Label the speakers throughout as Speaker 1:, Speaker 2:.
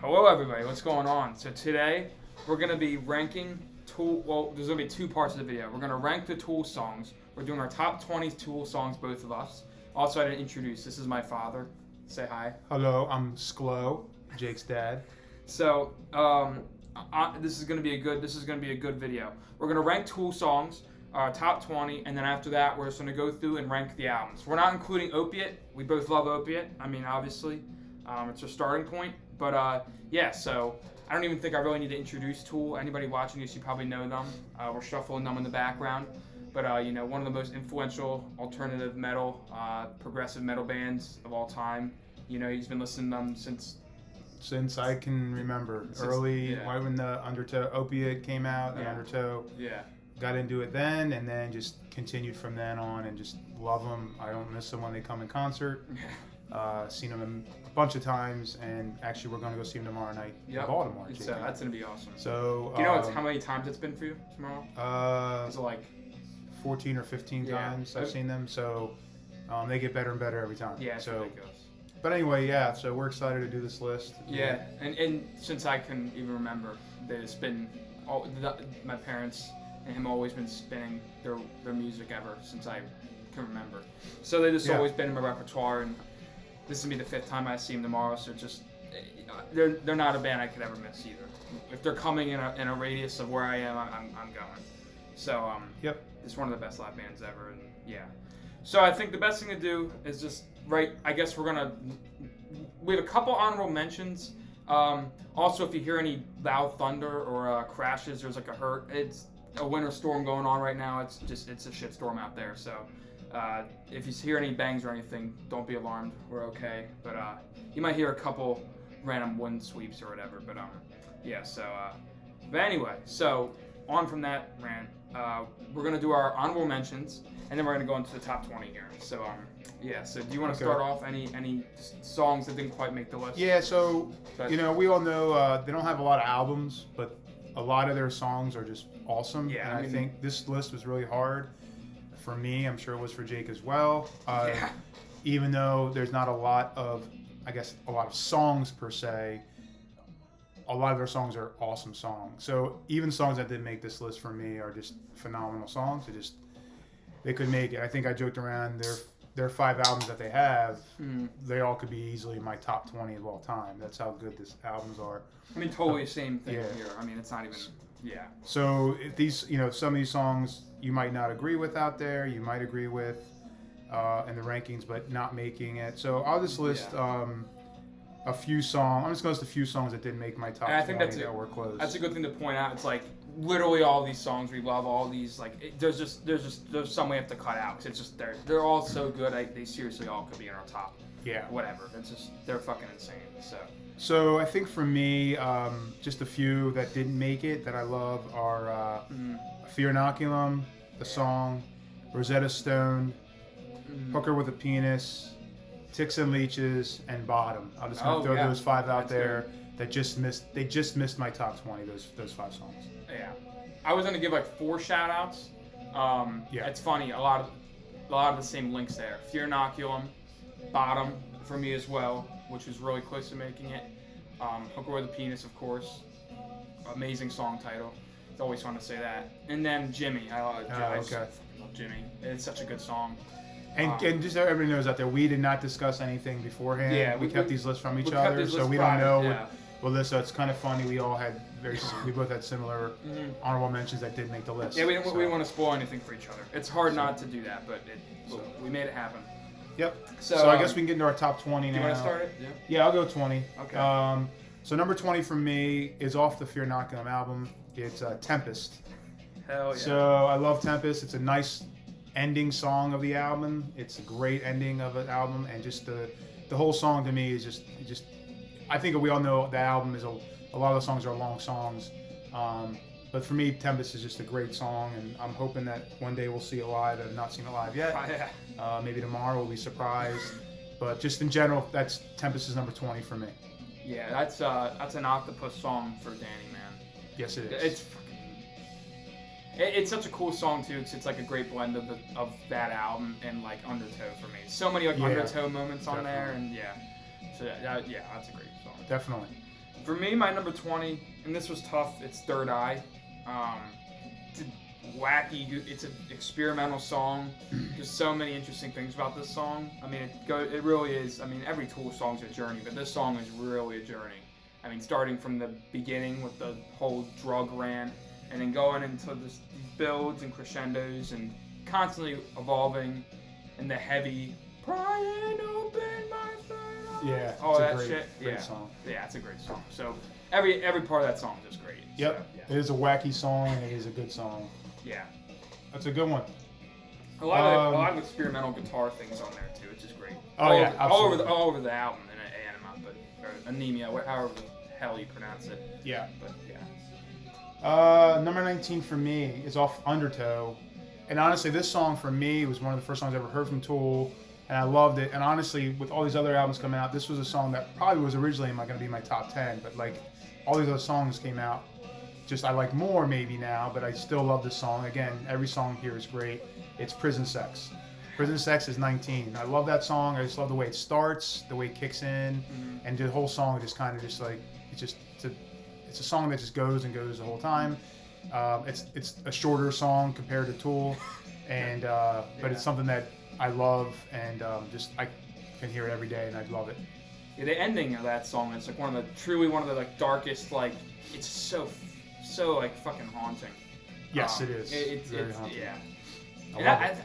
Speaker 1: Hello everybody, what's going on? So today we're going to be ranking there's going to be two parts of the video. We're going to rank the Tool songs. We're doing our top 20 Tool songs, both of us. Also, I didn't introduce, this is my father. Say hi.
Speaker 2: Hello, I'm Sklo, Jake's dad.
Speaker 1: So, this is going to be a good video. We're going to rank Tool songs, top 20, and then after that we're just going to go through and rank the albums. We're not including Opiate. We both love Opiate. I mean, obviously, it's a starting point. But yeah, so I don't even think I really need to introduce Tool. Anybody watching this, you probably know them. We're shuffling them in the background. But one of the most influential alternative metal, progressive metal bands of all time. He's been listening to them
Speaker 2: since I can remember. Right when the Undertow Opiate came out, the Undertow.
Speaker 1: Yeah.
Speaker 2: Got into it then, and then just continued from then on, and just love them. I don't miss them when they come in concert. Seen them a bunch of times, and actually we're going to go see them tomorrow night in Baltimore.
Speaker 1: So that's going to be awesome.
Speaker 2: So
Speaker 1: do you know how many times it's been for you tomorrow? Is it like
Speaker 2: 14 or 15 times I've seen them. So they get better and better every time.
Speaker 1: Yeah, it's ridiculous.
Speaker 2: But anyway, yeah. So we're excited to do this list.
Speaker 1: Yeah, and since I can even remember, there's been my parents and him always been spinning their music ever since I can remember. So they just always been in my repertoire, and this will be the 5th time I see them tomorrow. So they're not a band I could ever miss either. If they're coming in a radius of where I am, I'm going. So it's one of the best live bands ever, and yeah. So I think the best thing to do is just I guess we have a couple honorable mentions. Also, if you hear any loud thunder or crashes, there's like it's a winter storm going on right now. It's a shit storm out there. So if you hear any bangs or anything, don't be alarmed. We're okay. But you might hear a couple random wind sweeps or whatever. But yeah. So but anyway, so on from that rant, we're gonna do our honorable mentions, and then we're gonna go into the top 20 here. So yeah. So do you want to start off any songs that didn't quite make the list?
Speaker 2: Yeah. So we all know they don't have a lot of albums, but a lot of their songs are just awesome. Yeah. And I think this list was really hard for me. I'm sure it was for Jake as well. Even though there's not a lot of songs per se, a lot of their songs are awesome songs. So even songs that didn't make this list for me are just phenomenal songs. They could make it. I think I joked around their 5 albums that they have, they all could be easily my top 20 of all time. That's how good these albums are.
Speaker 1: I mean, totally same thing here. I mean, it's not even,
Speaker 2: So if these, some of these songs you might not agree with out there, you might agree with in the rankings, but not making it. So I'll just list a few songs. I'm just going to list a few songs that didn't make my top 20 that were close.
Speaker 1: That's a good thing to point out. It's like literally all these songs we love, all these there's some we have to cut out because it's just they're all so good. They seriously all could be in our top. Yeah. Whatever. It's just they're fucking insane.
Speaker 2: So I think for me, just a few that didn't make it that I love are Fear Inoculum, the song, Rosetta Stone, Hooker with a Penis, Ticks and Leeches, and Bottom. I'm just gonna throw those 5 out there that just missed my top 20. Those 5 songs.
Speaker 1: Yeah, I was gonna give 4 shout outs. It's funny. A lot of the same links there. Fear Inoculum, Bottom for me as well, which was really close to making it. Hooker with a Penis, of course. Amazing song title. It's always fun to say that. And then Jimmy. I love Jimmy. It's such a good song.
Speaker 2: And just so everybody knows out there, we did not discuss anything beforehand. Yeah, we kept these lists from each other, so we don't know. So it's kind of funny. We all had we both had similar honorable mentions that did make the list.
Speaker 1: Yeah, we didn't want to spoil anything for each other. It's hard not to do that, but we made it happen.
Speaker 2: Yep. So I guess we can get into our top 20 now.
Speaker 1: Do you want to start it?
Speaker 2: Yeah, I'll go 20.
Speaker 1: Okay.
Speaker 2: So number 20 for me is off the Fear Inoculum album. It's Tempest.
Speaker 1: Hell yeah.
Speaker 2: So I love Tempest. It's a nice ending song of the album. It's a great ending of an album, and just the whole song to me is just I think we all know the album is a lot of the songs are long songs, but for me Tempest is just a great song, and I'm hoping that one day we'll see it live. I've not seen it live yet. Maybe tomorrow we'll be surprised, but just in general, that's Tempest is number 20 for me.
Speaker 1: Yeah, that's an octopus song for Danny, man.
Speaker 2: Yes, it is.
Speaker 1: It's such a cool song too, because it's like a great blend of that album and Undertow for me. So many Undertow moments on there, and so that's a great song.
Speaker 2: Definitely.
Speaker 1: For me, my number 20, and this was tough. It's Third Eye. It's a wacky. It's an experimental song. There's so many interesting things about this song. I mean, it really is. I mean, every Tool song's a journey, but this song is really a journey. I mean, starting from the beginning with the whole drug rant, and then going into these builds and crescendos, and constantly evolving, and the heavy prying open my third eye.
Speaker 2: Yeah,
Speaker 1: all that
Speaker 2: great,
Speaker 1: shit.
Speaker 2: Great song.
Speaker 1: Yeah, it's a great song. So every part of that song is just great.
Speaker 2: Yep,
Speaker 1: So, yeah.
Speaker 2: It is a wacky song, and it is a good song.
Speaker 1: Yeah.
Speaker 2: That's a good one.
Speaker 1: A lot of experimental guitar things on there too, which is great.
Speaker 2: Absolutely.
Speaker 1: all over the album and Anima, or Anemia, however the hell you pronounce it.
Speaker 2: Yeah.
Speaker 1: But yeah.
Speaker 2: Number 19 for me is off Undertow, and honestly, this song for me was one of the first songs I ever heard from Tool, and I loved it. And honestly, with all these other albums coming out, this was a song that probably was originally going to be in my top 10, but like all these other songs came out. Just I like more maybe now, but I still love this song. Again, every song here is great. It's Prison Sex. Prison Sex is 19. I love that song. I just love the way it starts, the way it kicks in, and the whole song just kind of just like it's a song that just goes and goes the whole time. It's a shorter song compared to Tool, and but it's something that I love, and I can hear it every day, and I love it.
Speaker 1: Yeah, the ending of that song is like one of the like darkest, like it's so like fucking haunting.
Speaker 2: Yes, it is.
Speaker 1: It's
Speaker 2: very haunting.
Speaker 1: Yeah.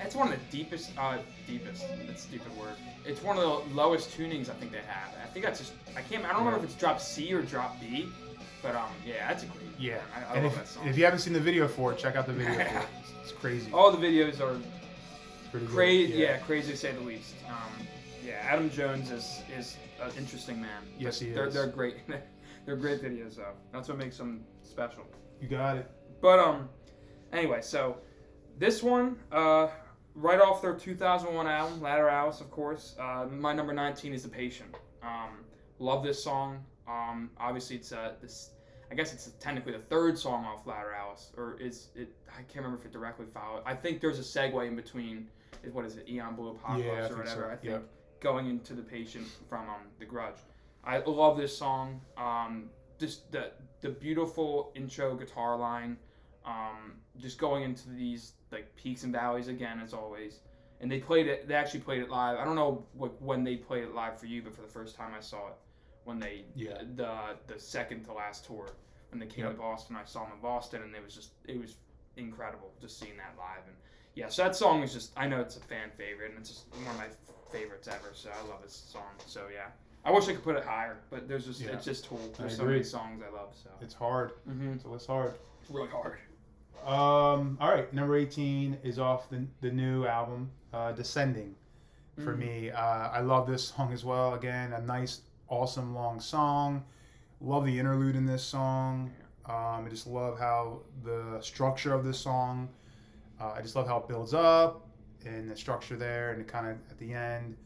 Speaker 1: It's one of the deepest. Deepest. That's a stupid word. It's one of the lowest tunings I think they have. I think that's just. I don't remember if it's drop C or drop B, but yeah, that's a great.
Speaker 2: Yeah.
Speaker 1: I love that song.
Speaker 2: If you haven't seen the video for it, check out the video for it. It's crazy.
Speaker 1: All the videos are
Speaker 2: pretty
Speaker 1: crazy.
Speaker 2: good.
Speaker 1: Yeah, crazy to say the least. Yeah, Adam Jones is an interesting man.
Speaker 2: Yes, he is.
Speaker 1: They're great. They're great videos though. That's what makes them special.
Speaker 2: You got it.
Speaker 1: But anyway, so this one, right off their 2001 album, Ladder Alice, of course. My number 19 is The Patient. Love this song. Obviously, it's I guess it's technically the third song off Ladder Alice, or is it? I can't remember if it directly followed. I think there's a segue in between. What is it? Eon Blue Apocalypse or whatever.
Speaker 2: So.
Speaker 1: I think going into The Patient from The Grudge. I love this song. Just the beautiful intro guitar line. Just going into these like peaks and valleys again as always, and they actually played it live. I don't know when they played it live for you, but for the first time I saw it when they the second to last tour when they came to Boston. I saw them in Boston, and it was incredible just seeing that live. And yeah, so that song is just, I know it's a fan favorite, and it's just one of my favorites ever. So I love this song. So yeah, I wish I could put it higher, but it's just Tool. There's so many songs I love. So
Speaker 2: it's hard. So it's hard.
Speaker 1: It's really hard.
Speaker 2: All right, number 18 is off the new album, Descending. For me, I love this song as well. Again, a nice, awesome long song. Love the interlude in this song. I just love how the structure of this song. I just love how it builds up and the structure there, and it kind of at the end.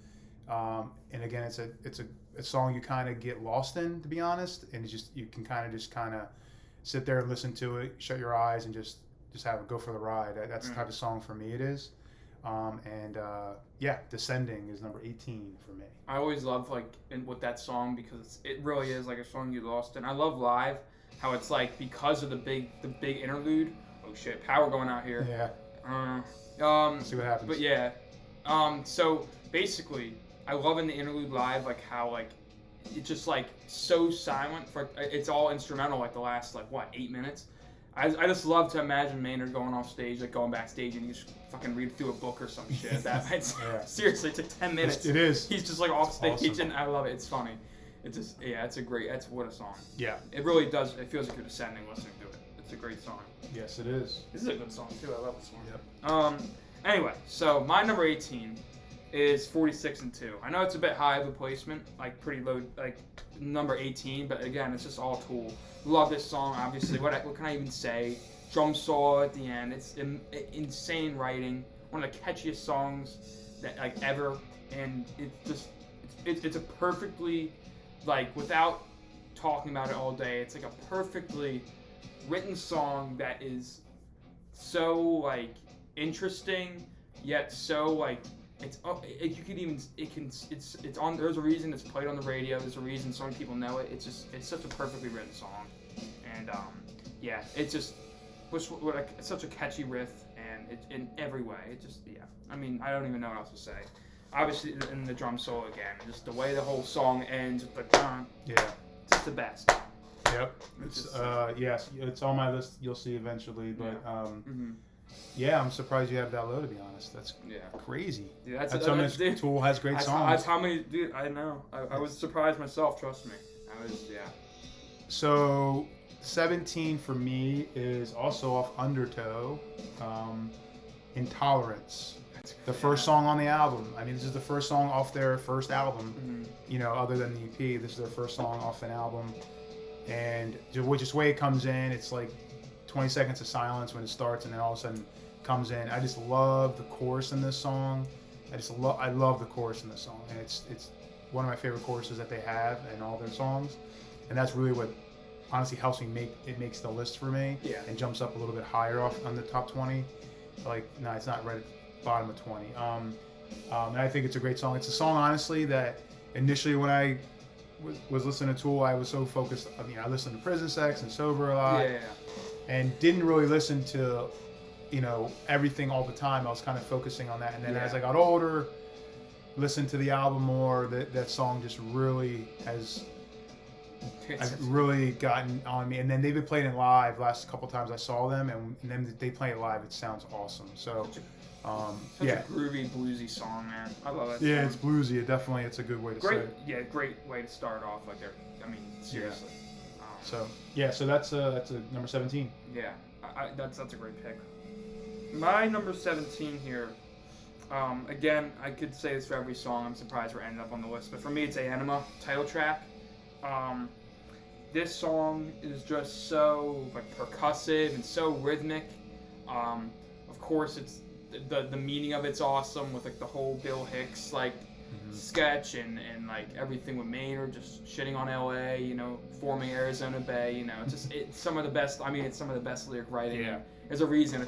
Speaker 2: And again, it's a song you kind of get lost in, to be honest, and you can kind of sit there and listen to it, shut your eyes, and just have it go for the ride. That's the type of song for me it is. Descending is number 18 for me.
Speaker 1: I always love with that song because it really is like a song you lost in. I love live how it's like because of the big interlude. Oh shit, power going out here.
Speaker 2: Yeah.
Speaker 1: Let's
Speaker 2: see what happens.
Speaker 1: But yeah, so basically, I love in the interlude live like how it's just like so silent it's all instrumental like the last 8 minutes. I just love to imagine Maynard going off stage, going backstage, and you just fucking read through a book or some shit. Seriously, it's like 10 minutes.
Speaker 2: It is.
Speaker 1: He's just off stage,
Speaker 2: awesome.
Speaker 1: And I love it. It's funny. It's just what a song.
Speaker 2: Yeah.
Speaker 1: It really does. It feels like you're descending listening to it. It's a great song.
Speaker 2: Yes, it is.
Speaker 1: This is a good song too. I love this
Speaker 2: Yep.
Speaker 1: one. Anyway, so my number 18 is 46 and 2. I know it's a bit high of a placement, pretty low, number 18, but again, it's just all Tool. Love this song, obviously. What can I even say? Drum solo at the end. It's insane writing. One of the catchiest songs that ever, and it's a perfectly without talking about it all day. It's like a perfectly written song that is so interesting yet so it's on. There's a reason it's played on the radio. There's a reason so many people know it. It's such a perfectly written song, and yeah, it just was such a catchy riff, and it in every way. It just I mean, I don't even know what else to say. Obviously, in the drum solo again, just the way the whole song ends with the it's the best.
Speaker 2: Yep. Yes, it's on my list. You'll see eventually, but yeah, I'm surprised you have that low. To be honest, that's crazy. Yeah, that's how much Tool has great songs.
Speaker 1: That's how many, dude. I know. I was surprised myself. Trust me.
Speaker 2: So 17 for me is also off Undertow, Intolerance. The first song on the album. I mean, this is the first song off their first album. You know, other than the EP, this is their first song off an album, and just the way it comes in, it's like 20 seconds of silence when it starts, and then all of a sudden comes in. I just love the chorus in this song. I love the chorus in this song, and it's one of my favorite choruses that they have in all their songs, and that's really what honestly helps me makes the list for me, and jumps up a little bit higher off on the top 20. Like, no, it's not right at the bottom of 20. And I think it's a great song. It's a song, honestly, that initially when I was listening to Tool, I was so focused. I mean, I listened to Prison Sex and Sober a lot, and didn't really listen to, everything all the time. I was kind of focusing on that, and then as I got older, listened to the album more. That song just really has. I've really gotten on me, and then they've been playing it live. Last couple times I saw them, and then they play it live. It sounds awesome. So,
Speaker 1: such a groovy, bluesy song, man. I love it.
Speaker 2: Yeah, it's bluesy. It's a good way to say it.
Speaker 1: Yeah, great way to start off. Seriously.
Speaker 2: So that's a number 17.
Speaker 1: Yeah, that's a great pick. My number 17 here. Again, I could say this for every song. I'm surprised we're ending up on the list, but for me, it's Anima title track. This song is just so percussive and so rhythmic. Of course, it's the meaning of it's awesome with the whole Bill Hicks sketch and everything with Maynard just shitting on LA, forming Arizona Bay. It's some of the best. I mean, it's some of the best lyric writing.
Speaker 2: Yeah.
Speaker 1: There's a reason.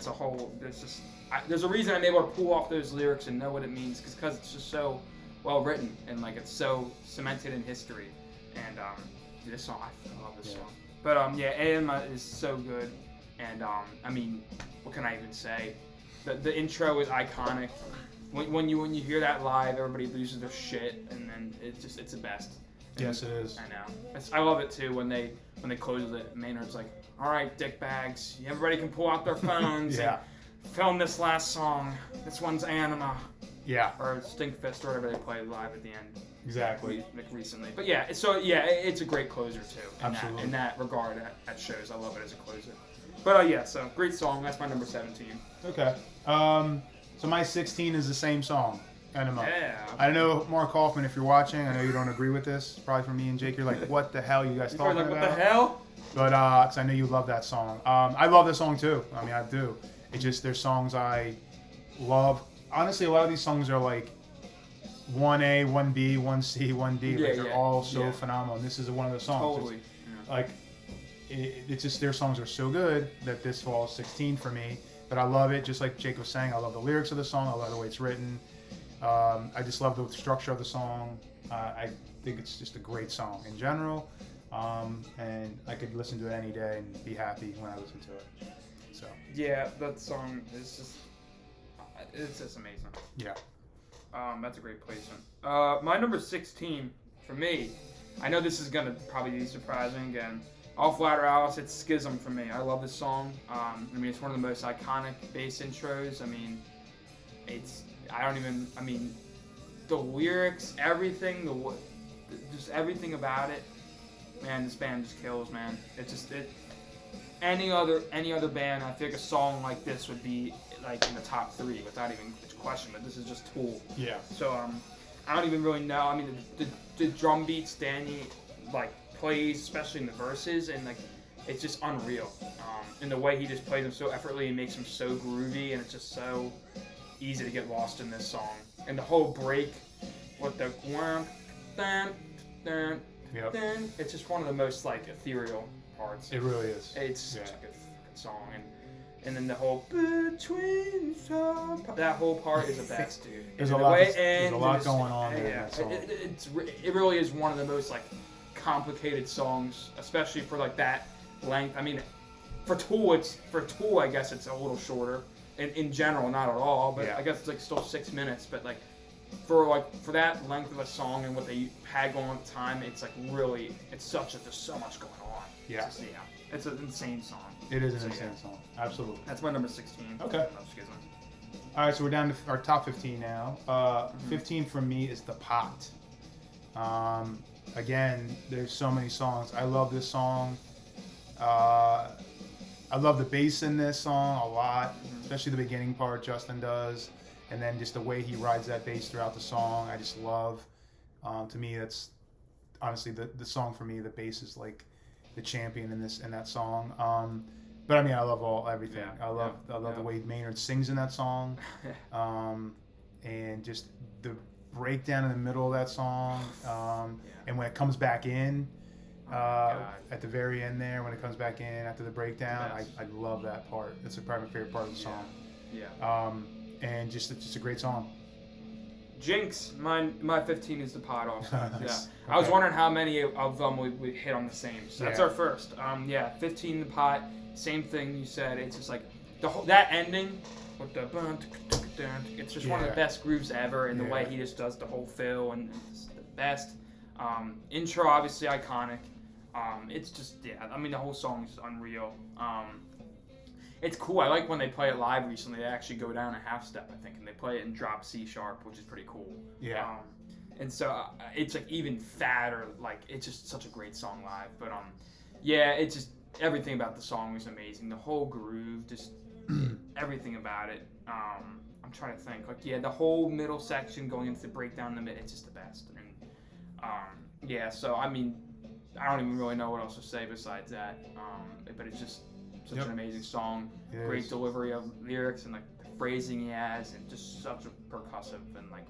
Speaker 1: There's a reason I'm able to pull off those lyrics and know what it means because it's just so well written and it's so cemented in history. And this song, I love this song. But Anima is so good, and I mean, what can I even say? The intro is iconic. When you hear that live, everybody loses their shit, and then it's the best.
Speaker 2: Yes, it is.
Speaker 1: I know. I love it too when they close with it. Maynard's like, "All right, dickbags, everybody can pull out their phones and film this last song. This one's Anima."
Speaker 2: Yeah.
Speaker 1: Or Stinkfist or whatever they played live at the end.
Speaker 2: Exactly.
Speaker 1: Recently. But it's a great closer too.
Speaker 2: Absolutely.
Speaker 1: In that regard, at shows, I love it as a closer. But so great song. That's my number 17.
Speaker 2: Okay. So my 16 is the same song, Anima.
Speaker 1: Yeah.
Speaker 2: I know, Mark Hoffman, if you're watching, I know you don't agree with this. Probably for me and Jake, you're like, what the hell you guys talking about?
Speaker 1: What the hell?
Speaker 2: But because I know you love that song. I love this song too. I mean, I do. It's just there's songs I love. Honestly, a lot of these songs are like 1A, 1B, 1C, 1D. They're all so phenomenal. And this is one of those songs.
Speaker 1: Totally.
Speaker 2: It's just their songs are so good that this falls 16 for me. But I love it, just like Jake was saying. I love the lyrics of the song. I love the way it's written. I just love the structure of the song. I think it's just a great song in general. And I could listen to it any day and be happy when I listen to it. So.
Speaker 1: Yeah, that song is just amazing.
Speaker 2: Yeah.
Speaker 1: That's a great placement. My number 16 for me, I know this is gonna probably be surprising again. Off Ladder Alice, it's Schism for me. I love this song. It's one of the most iconic bass intros. The lyrics, everything, just everything about it. Man, this band just kills, man. Any other band, I think a song like this would be in the top 3 without even question. But this is just Tool.
Speaker 2: Yeah.
Speaker 1: So I don't even really know. The drum beats Danny plays, especially in the verses, and it's just unreal. And the way he just plays them so effortlessly and makes them so groovy, and it's just so easy to get lost in this song. And the whole break with the it's just one of the most ethereal parts.
Speaker 2: It really is.
Speaker 1: It's such a good song, and And then the whole between that whole part is the best, dude.
Speaker 2: There's a lot going on there.
Speaker 1: Yeah, it really is one of the most like complicated songs, especially for like that length. I mean, for Tool, I guess it's a little shorter. In general, not at all, but I guess it's like still 6 minutes. But like for that length of a song and what they had going on at the time, it's like really, there's so much going on.
Speaker 2: Yeah.
Speaker 1: It's an insane song.
Speaker 2: It is an insane song. Absolutely.
Speaker 1: That's my number 16.
Speaker 2: Okay. All right, so we're down to our top 15 now. 15 for me is The Pot. Again, there's so many songs. I love this song. I love the bass in this song a lot, especially the beginning part Justin does. And then just the way he rides that bass throughout the song, I just love. To me, that's honestly the song for me. The bass is like the champion in that song. But I mean, I love everything. I love the way Maynard sings in that song, and just the breakdown in the middle of that song, and when it comes back in at the very end there, when it comes back in after the breakdown, I love that part. It's probably my favorite part of the song. And it's just a great song.
Speaker 1: Jinx, my 15 is The Pot also.
Speaker 2: Nice.
Speaker 1: Yeah.
Speaker 2: Okay.
Speaker 1: I was wondering how many of them we hit on the same. So that's our first. 15 The Pot. Same thing you said. It's just like that ending with the it's just one of the best grooves ever, and the way he just does the whole fill and it's the best. Intro obviously iconic. It's just I mean the whole song is unreal. It's cool. I like when they play it live recently. They actually go down a half step, I think, and they play it in drop C sharp, which is pretty cool.
Speaker 2: Yeah.
Speaker 1: And so it's like even fatter. Like it's just such a great song live. But it's just everything about the song was amazing. The whole groove, just everything about it. I'm trying to think. Like the whole middle section going into the breakdown in the mid. It's just the best. And So I mean, I don't even really know what else to say besides that. But it's just such an amazing song. Great delivery of lyrics and like the phrasing he has, and just such a percussive and like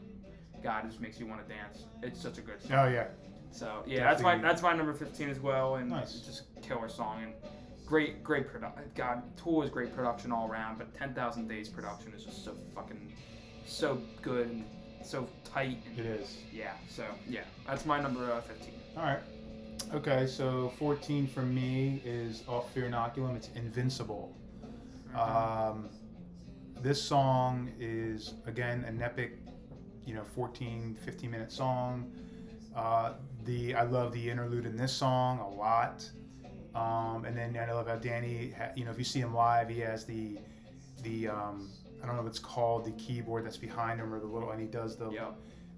Speaker 1: God, it just makes you want to dance. It's such a good song.
Speaker 2: Oh yeah.
Speaker 1: So that's my number 15 as well, and it's just killer song and great production. God, Tool is great production all around, but 10,000 Days production is just so good and so tight. And,
Speaker 2: it is.
Speaker 1: That's my number 15.
Speaker 2: All right. Okay, so 14 for me is off Fear Inoculum. It's Invincible. This song is, again, an epic, 14, 15-minute song. I love the interlude in this song a lot. And then I love how Danny, if you see him live, he has the I don't know what it's called, the keyboard that's behind him, or the little, and he does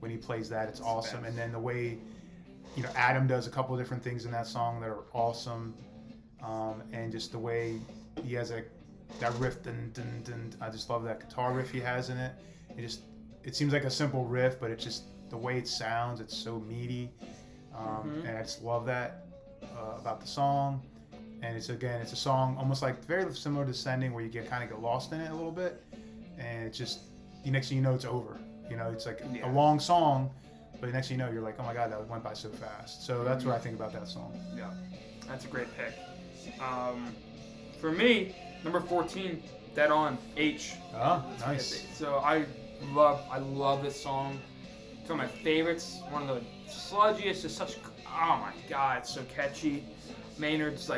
Speaker 2: when he plays that, it's awesome. And then the way, Adam does a couple of different things in that song that are awesome. And just the way he has that riff, dun, dun, dun, I just love that guitar riff he has in it. It seems like a simple riff, but it's just the way it sounds, it's so meaty. And I just love that about the song. And it's a song almost like very similar to Sending, where you kind of get lost in it a little bit. And it's just, the next thing you know, it's over. It's like a long song, but the next thing you know, you're like, oh my God, that went by so fast. So that's what I think about that song.
Speaker 1: Yeah, that's a great pick. For me, number 14, Dead On, H.
Speaker 2: Oh, nice.
Speaker 1: So I love this song. It's one of my favorites. One of the sludgiest, just such, oh my God, it's so catchy. Maynard's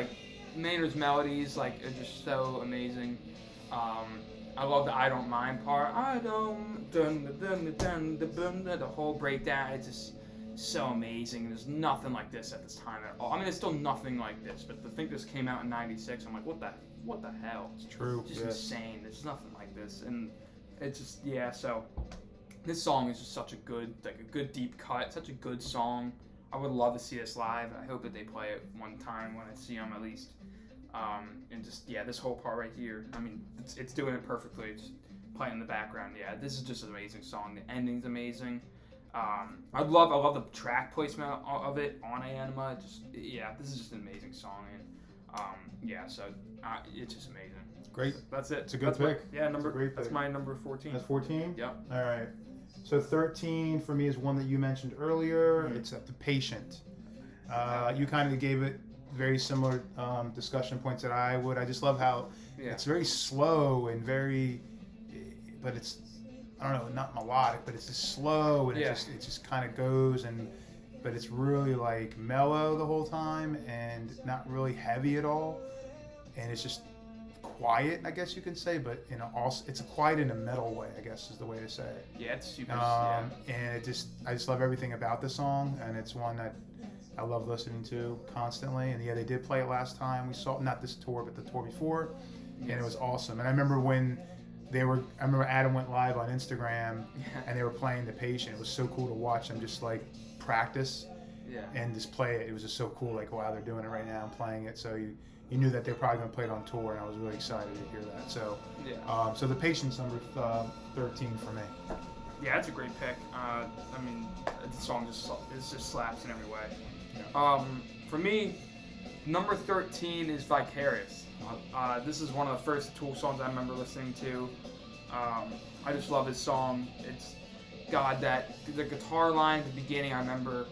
Speaker 1: melodies are just so amazing. I love the I Don't Mind part. I don't, the whole breakdown. It's just so amazing. There's nothing like this at this time at all. I mean, there's still nothing like this, but to think this came out in '96, I'm like, what the hell?
Speaker 2: It's true.
Speaker 1: It's just insane. There's nothing like this, and it's just So this song is just such a good deep cut. Such a good song. I would love to see this live. I hope that they play it one time when I see them at least. And just this whole part right here. I mean, it's doing it perfectly. It's playing in the background. Yeah, this is just an amazing song. The ending's amazing. I love the track placement of it on Anima. This is just an amazing song. And so it's just amazing.
Speaker 2: Great.
Speaker 1: That's it.
Speaker 2: It's a good pick.
Speaker 1: That's my number 14.
Speaker 2: That's 14.
Speaker 1: Yep.
Speaker 2: All right. So 13 for me is one that you mentioned earlier. It's The Patient. You kind of gave it very similar discussion points that I would. I just love how it's very slow and but it's, I don't know, not melodic, but it's just slow and it just kind of goes but it's really like mellow the whole time and not really heavy at all, and it's just quiet, I guess you can say, but it's quiet in a metal way, I guess is the way to say it.
Speaker 1: Yeah, it's super.
Speaker 2: And I just love everything about the song, and it's one that I love listening to constantly. And they did play it last time we saw, not this tour, but the tour before, and it was awesome. And I remember when I remember Adam went live on Instagram, and they were playing The Patient. It was so cool to watch them just like practice and just play it. It was just so cool, like, wow, they're doing it right now and playing it. So you knew that they're probably going to play it on tour, and I was really excited to hear that. So so The Patient's number 13 for me.
Speaker 1: Yeah, that's a great pick. I mean, the song just slaps in every way. Yeah. For me, number 13 is Vicarious. This is one of the first Tool songs I remember listening to. I just love this song. It's the guitar line at the beginning. I remember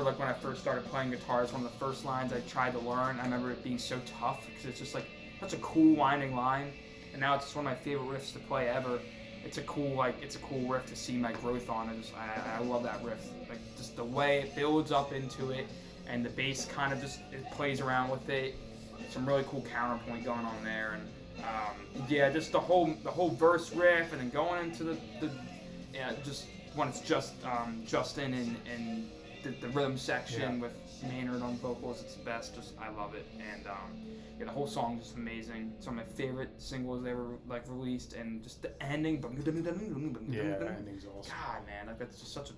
Speaker 1: like when I first started playing guitar, it's one of the first lines I tried to learn. I remember it being so tough because it's just like such a cool winding line, and now it's just one of my favorite riffs to play ever. It's a cool riff to see my growth on. I love that riff. Like just the way it builds up into it, and the bass kind of it plays around with it. Some really cool counterpoint going on there, and just the whole verse riff, and then going into just when it's just Justin and the rhythm section with Maynard on vocals. It's the best. I love it, and the whole song is just amazing. It's one of my favorite singles they ever released, and just the ending.
Speaker 2: Yeah, the ending's awesome.
Speaker 1: God, man, that's just such a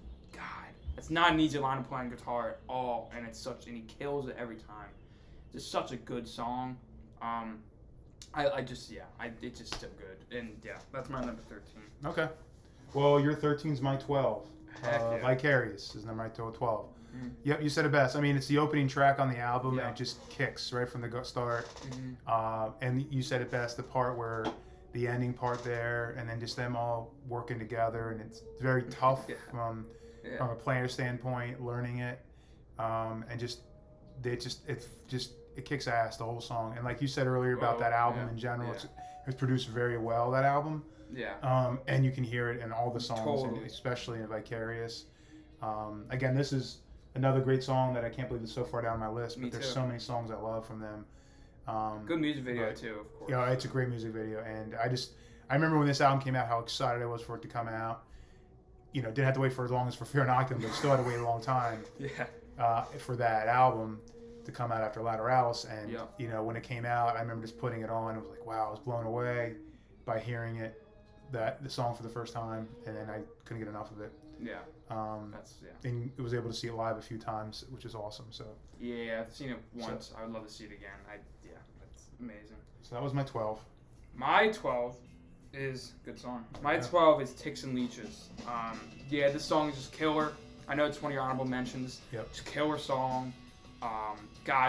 Speaker 1: It's not an easy line to play on guitar at all, and and he kills it every time. Just such a good song. It's just so good, and that's my number 13.
Speaker 2: Okay, well, your 13's my 12. Vicarious is number 12. Mm-hmm. Yep, you said it best. I mean, it's the opening track on the album, and it just kicks right from the start. Mm-hmm. And you said it best, the part where the ending part there, and then just them all working together, and it's very tough from a player standpoint, learning it, and it kicks ass, the whole song. And like you said earlier about that album in general, it's produced very well, that album. Yeah. And you can hear it in all the songs, and especially in Vicarious. Again, this is another great song that I can't believe is so far down my list, but there's so many songs I love from them.
Speaker 1: Good music video too, of course.
Speaker 2: Yeah, it's a great music video, and I remember when this album came out, how excited I was for it to come out. Didn't have to wait for as long as for Fear Inoculum, but still had to wait a long time. For that album to come out after Lateralis, and when it came out, I remember just putting it on. I was like, wow, I was blown away by hearing it, the song for the first time, and then I couldn't get enough of it. And I was able to see it live a few times, which is awesome. So
Speaker 1: I've seen it once. I would love to see it again. That's amazing.
Speaker 2: So that was my 12.
Speaker 1: My 12 is good song. My 12 is Ticks and Leeches. This song is just killer. I know it's one of your honorable mentions.
Speaker 2: Yep.
Speaker 1: It's a killer song.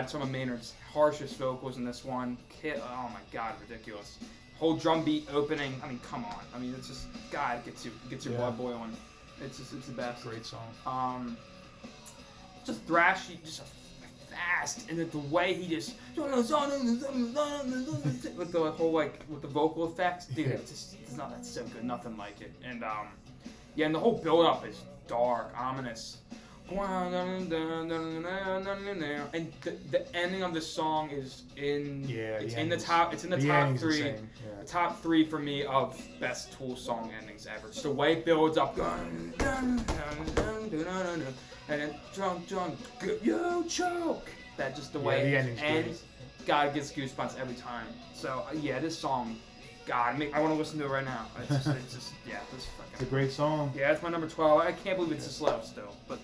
Speaker 1: Some of Maynard's harshest vocals in this one. Oh my God, ridiculous. Whole drum beat opening. I mean, come on. I mean, it's just it gets your blood boiling. It's the best.
Speaker 2: It's a great song.
Speaker 1: Just thrashy, just fast, and the way he just with the whole with the vocal effects, dude. It's not that's so good. Nothing like it. And and the whole build up is dark, ominous. And the ending of the song is in the top 3. The top 3 for me of best Tool song endings ever. Just the way it builds up, and then drunk, yo choke. That just the way it ends. God, it gets goosebumps every time. So this song, God, I want to listen to it right now. It's just
Speaker 2: it's a great song.
Speaker 1: Yeah, it's my number 12. I can't believe it's this low still, but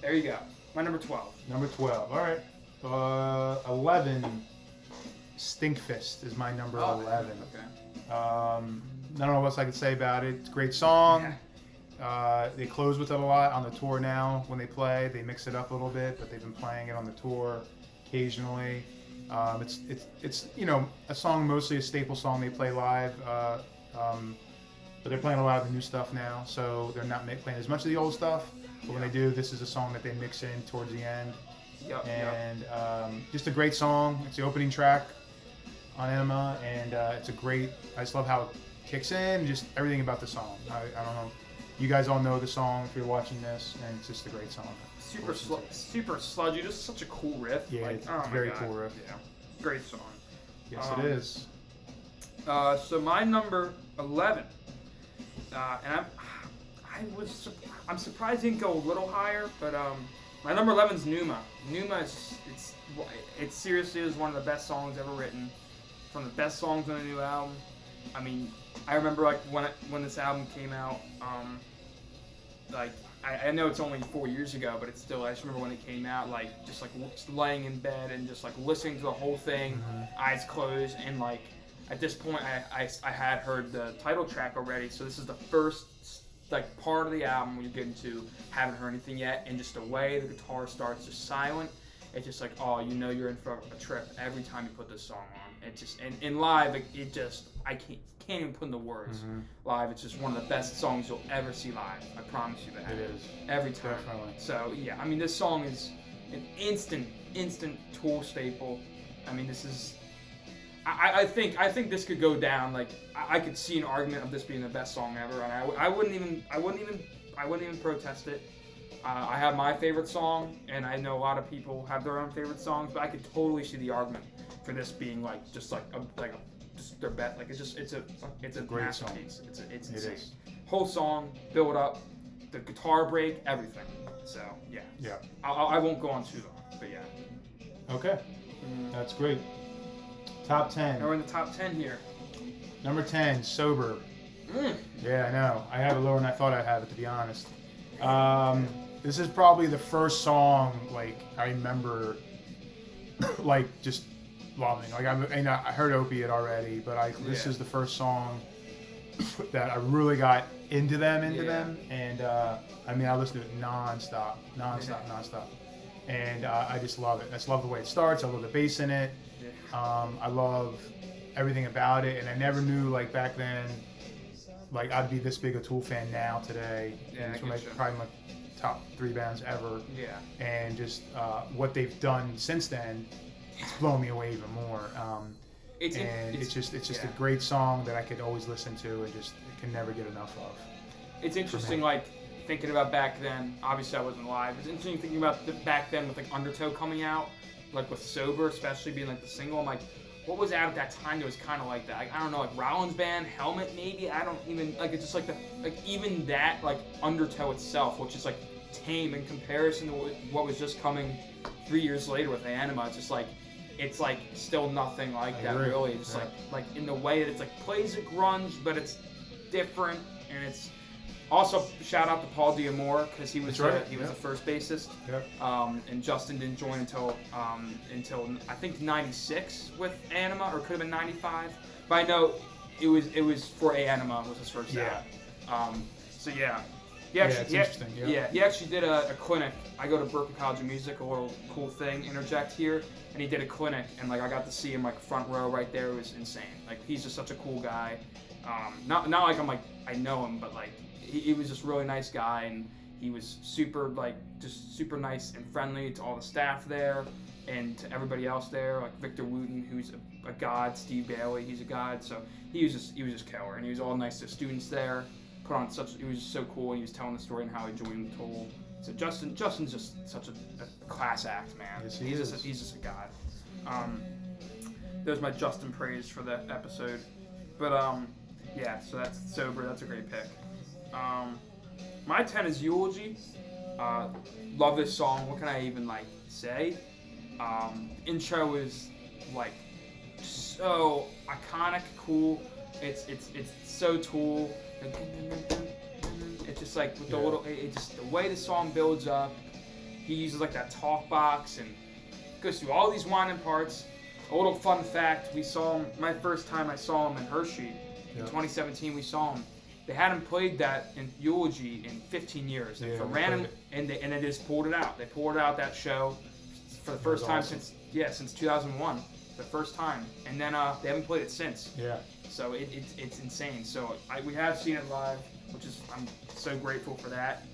Speaker 1: there you go. My number 12.
Speaker 2: Number 12. All right. 11. Stinkfist is my number 11.
Speaker 1: Okay.
Speaker 2: I don't know what else I could say about it. It's a great song. They close with it a lot on the tour now. When they play, they mix it up a little bit, but they've been playing it on the tour occasionally. It's a song, mostly a staple song they play live. But they're playing a lot of the new stuff now, so they're not playing as much of the old stuff. But when they do, this is a song that they mix in towards the end. just a great song. It's the opening track on Enema, and it's a great. I just love how it kicks in. Just everything about the song. I don't know. You guys all know the song if you're watching this, and it's just a great song.
Speaker 1: Super sludgy, just such a cool riff.
Speaker 2: Yeah,
Speaker 1: like,
Speaker 2: it's a very cool riff.
Speaker 1: Yeah, great song.
Speaker 2: Yes, it is.
Speaker 1: So my number 11, and I'm surprised it didn't go a little higher, but my number 11 is Numa. Numa it seriously is one of the best songs ever written, from the best songs on the new album. I mean, I remember like when this album came out, like. I know it's only 4 years ago, but it's still. I just remember when it came out, like just laying in bed and just like listening to the whole thing, eyes closed, and like at this point I had heard the title track already, so this is the first like part of the album when you get into haven't heard anything yet, and just the way the guitar starts just silent, it's just like, oh, you know you're in for a trip every time you put this song on. It just and live it just I can't even put into words. Live, it's just one of the best songs you'll ever see live. I promise you that.
Speaker 2: It is.
Speaker 1: Every time.
Speaker 2: Definitely.
Speaker 1: So yeah, I mean this song is an instant Tool staple. I mean this is. I think this could go down. Like I could see an argument of this being the best song ever, and I wouldn't even protest it. I have my favorite song, and I know a lot of people have their own favorite songs, but I could totally see the argument for this being like just their best. Like it's a
Speaker 2: great
Speaker 1: masterpiece.
Speaker 2: Song.
Speaker 1: It's insane. Whole song, build up, the guitar break, everything. So yeah.
Speaker 2: Yeah.
Speaker 1: I won't go on too long, but yeah.
Speaker 2: Okay. That's great. Top 10.
Speaker 1: Now we're in the top 10 here.
Speaker 2: Number 10, Sober. Yeah, I know. I have it lower than I thought I'd have it, to be honest. This is probably the first song, like, I remember, like, just loving. Like, I heard Opiate already, but this is the first song that I really got into them. And, I mean, I listened to it nonstop. And I just love it. I just love the way it starts. I love the bass in it. I love everything about it. And I never knew, like, back then, like, I'd be this big a Tool fan now today.
Speaker 1: Yeah,
Speaker 2: it's probably my top 3 bands ever.
Speaker 1: Yeah.
Speaker 2: And just what they've done since then, it's blown me away even more. It's just a great song that I could always listen to and just can never get enough of.
Speaker 1: It's interesting, like, thinking about back then. Obviously, I wasn't alive. It's interesting thinking about back then with, like, Undertow coming out, like, with Sober, especially being, like, the single. I'm like, what was out at that time that was kind of like that? Like, I don't know, like Rollins Band, Helmet, maybe. I don't even like. It's just like even that, like Undertow itself, which is like tame in comparison to what was just coming 3 years later with Anima. It's like still nothing like that, really. It's like in the way that it's like plays a grunge, but it's different, and it's also shout out to Paul Diamore because he was the first bassist.
Speaker 2: Yep.
Speaker 1: And Justin didn't join until I think 96 with Anima, or could have been 95. But I know it was for Anima was his first album. So yeah. He actually did a clinic. I go to Berkeley College of Music, a little cool thing, interject here, and he did a clinic, and like I got to see him like front row right there. It was insane. Like he's just such a cool guy. Not like I'm like I know him, but like he was just a really nice guy, and he was super super nice and friendly to all the staff there and to everybody else there. Like Victor Wooten, who's a god, Steve Bailey, he's a god. So he was just killer, and he was all nice to students there. He was just so cool, and he was telling the story and how he joined Tool. So Justin's just such a class act, man.
Speaker 2: Yes,
Speaker 1: he's just a god. There's my Justin praise for that episode. But yeah, so that's Sober. That's a great pick. My 10 is Eulogy. Love this song. What can I even like say? Intro is like so iconic, cool. It's so Tool. It's just like with the little, the way the song builds up. He uses like that talk box and goes through all these winding parts. A little fun fact: we saw him. My first time I saw him in Hershey in 2017. We saw him. They hadn't played that in Eulogy in 15 years. And they just pulled it out. They pulled out that show for the first time since 2001. The first time, and then they haven't played it since.
Speaker 2: Yeah.
Speaker 1: So it's insane. So we have seen it live, which is I'm so grateful for that.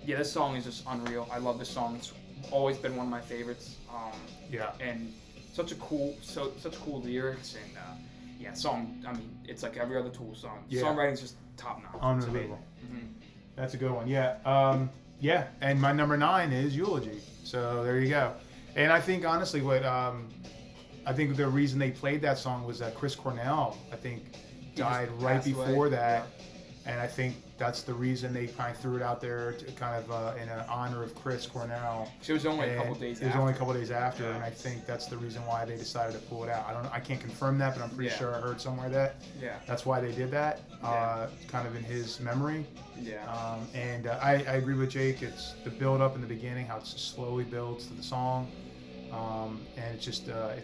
Speaker 1: This song is just unreal. I love this song. It's always been one of my favorites.
Speaker 2: Yeah.
Speaker 1: And such cool lyrics and song. I mean, it's like every other Tool song.
Speaker 2: Yeah.
Speaker 1: Songwriting's just top notch.
Speaker 2: Unbelievable. That's a good one. Yeah. Yeah. And my number 9 is Eulogy. So there you go. And I think honestly, I think the reason they played that song was that Chris Cornell, I think, died right before that. Yeah. And I think that's the reason they kind of threw it out there to kind of in honor of Chris Cornell.
Speaker 1: It was only a couple days after.
Speaker 2: It was only a couple days after, and I think that's the reason why they decided to pull it out. I can't confirm that, but I'm pretty sure I heard somewhere that that's why they did that, kind of in his memory.
Speaker 1: Yeah.
Speaker 2: And I agree with Jake. It's the build up in the beginning, how it slowly builds to the song, and it's just a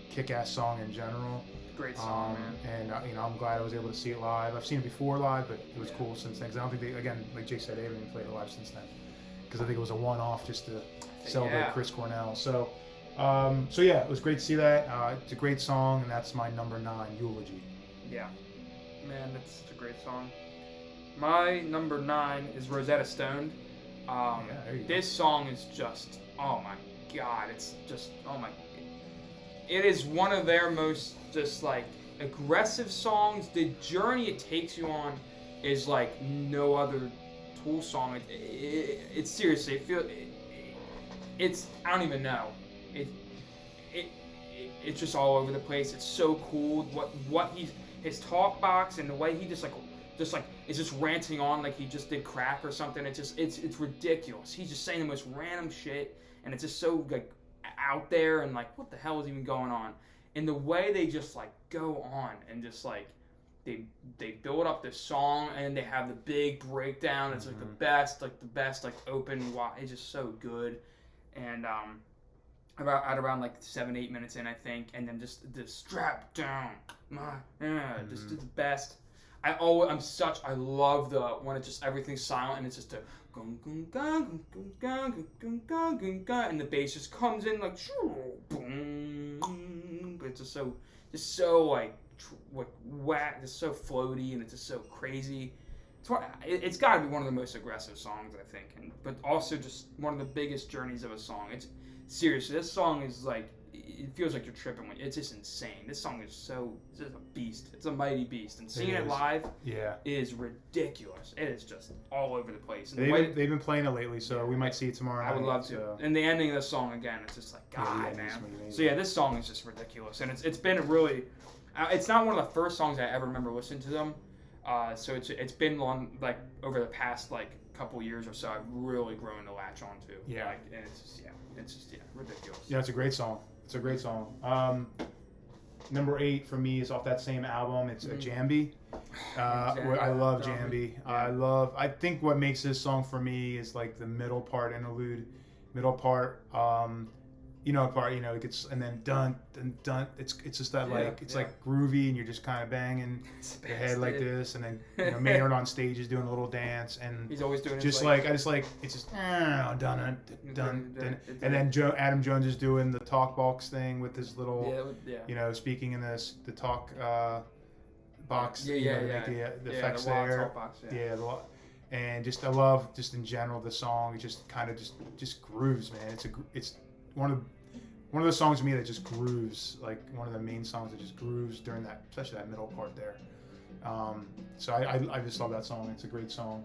Speaker 2: kick-ass song in general.
Speaker 1: Great song, man.
Speaker 2: And I'm glad I was able to see it live. I've seen it before live, but it was cool since then. 'Cause I don't think they, again, like Jake said, they haven't even played it live since then. Because I think it was a one-off just to celebrate Chris Cornell. So yeah, it was great to see that. It's a great song, and that's my number 9, Eulogy.
Speaker 1: Yeah, man, that's such a great song. My number 9 is Rosetta Stone. This song is just, oh my God, it's just, oh my. It is one of their most just like aggressive songs. The journey it takes you on is like no other Tool song. It's seriously, it's I don't even know. It's just all over the place. It's so cool. What his talk box and the way he just like is just ranting on like he just did crack or something. It's ridiculous. He's just saying the most random shit, and it's just so like out there and like what the hell is even going on. And the way they just like go on and just like they build up this song and they have the big breakdown. It's like the best like open wide. It's just so good. And around like 7-8 minutes in, I think, and then just the strap down, just the best. I love the when it's just everything's silent and it's just a gung gung gung gung gung gung gung gung gung, and the bass just comes in like boom. It's just so like whack, just so floaty, and it's just so crazy. It's got to be one of the most aggressive songs, I think, but also just one of the biggest journeys of a song. It's seriously, this song is like, it feels like you're tripping. It's just insane. This song is it's just a beast. It's a mighty beast. And seeing it live is ridiculous. It is just all over the place. And
Speaker 2: they've been playing it lately, so we might see it tomorrow night.
Speaker 1: I would love to. And the ending of the song, again, it's just like, God, man. So yeah, this song is just ridiculous. And it's been really, it's not one of the first songs I ever remember listening to them. So it's been long, like over the past like couple years or so, I've really grown to latch on to.
Speaker 2: Yeah.
Speaker 1: Like, and it's just ridiculous.
Speaker 2: Yeah, it's a great song. It's a great song. Number 8 for me is off that same album. It's Jambi. I love Jambi. Yeah. I think what makes this song for me is like the middle part, interlude, middle part. It gets, and then dun dun dun. It's just that like groovy, and you're just kind of banging your head like this, and then Maynard on stage is doing a little dance, and
Speaker 1: he's always doing
Speaker 2: it's just dun dun dun, and then Adam Jones is doing the talk box thing with his little speaking in the talk box, the effects there, talk box, and just I love just in general the song. It just kind of just grooves, man. It's one of those songs to me that just grooves, like one of the main songs that just grooves during that, especially that middle part there. So I just love that song. It's a great song.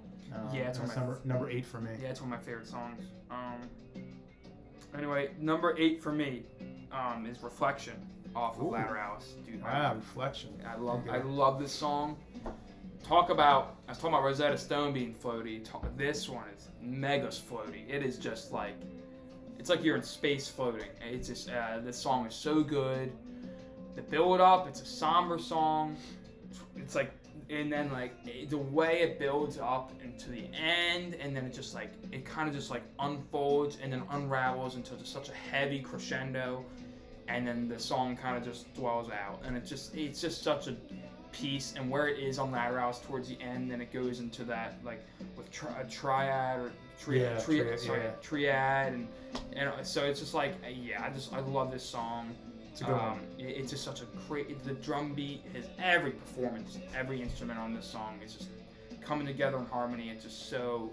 Speaker 1: It's
Speaker 2: number 8 for me.
Speaker 1: Yeah, it's one of my favorite songs. Anyway, number 8 for me is Reflection off of Lateralis. Dude,
Speaker 2: Reflection.
Speaker 1: I love this song. I was talking about Rosetta Stone being floaty. This one is mega floaty. It is just like, it's like you're in space floating. It's just, this song is so good. The build up, it's a somber song. It's like, and then like the way it builds up into the end, and then it kind of just like unfolds and then unravels into just such a heavy crescendo, and then the song kind of just dwells out, and it's just such a piece. And where it is on Lateralis towards the end, then it goes into that like with a triad or triad, and so it's just like I love this song.
Speaker 2: It's a good one.
Speaker 1: It's just such a great, the drum beat, every performance, every instrument on this song is just coming together in harmony. It's so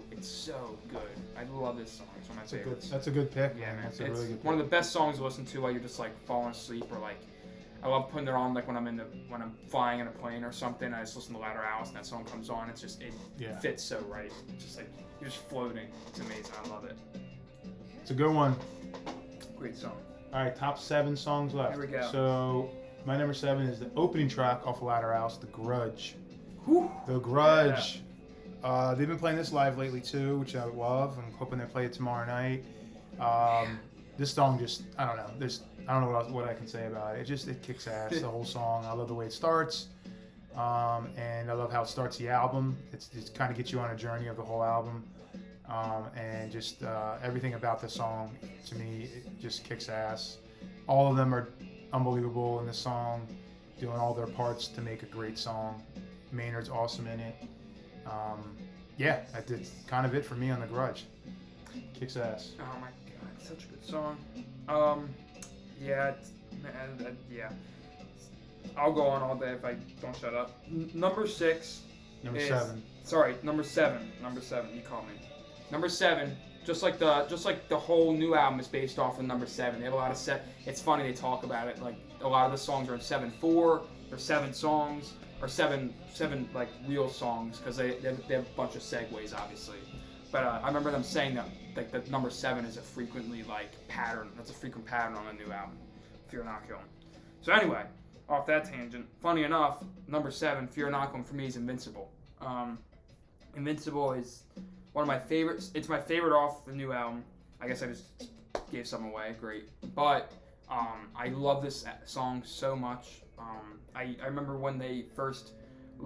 Speaker 1: good. I love this song. It's one of my favorites.
Speaker 2: That's a good pick.
Speaker 1: Yeah, man.
Speaker 2: That's a really good pick.
Speaker 1: One of the best songs to listen to while you're just like falling asleep, or like I love putting it on like when I'm flying in a plane or something. I just listen to Lateralis and that song comes on. It's just it fits so right. It's just like you're just floating. It's amazing. I love it.
Speaker 2: It's a good one.
Speaker 1: Great song.
Speaker 2: All right, top 7 songs left.
Speaker 1: Here we go.
Speaker 2: So my number 7 is the opening track off of Lateralis, The Grudge.
Speaker 1: Whew.
Speaker 2: The Grudge. Yeah. They've been playing this live lately too, which I love. I'm hoping they play it tomorrow night. This song just, I don't know. I don't know what I can say about it. It kicks ass, the whole song. I love the way it starts. And I love how it starts the album. It kind of gets you on a journey of the whole album. And just everything about the song, to me, it just kicks ass. All of them are unbelievable in this song, doing all their parts to make a great song. Maynard's awesome in it. Yeah, that's kind of it for me on The Grudge. Kicks ass.
Speaker 1: Oh my god, such a good song. Yeah. I'll go on all day if I don't shut up. Number 6.
Speaker 2: Number 7.
Speaker 1: Sorry, number 7. Number 7. You call me. Number 7. Just like the whole new album is based off of number 7. They have a lot of It's funny they talk about it. Like a lot of the songs are in 7/4 or 7 songs or seven like real songs because they have a bunch of segues obviously. But I remember them saying that like the number 7 is a frequently like pattern. That's a frequent pattern on a new album. Fear Inoculum. So anyway, off that tangent. Funny enough, number 7, Fear Inoculum for me is Invincible. Invincible is one of my favorites. It's my favorite off the new album. I guess I just gave some away. Great. But I love this song so much. I remember when they first they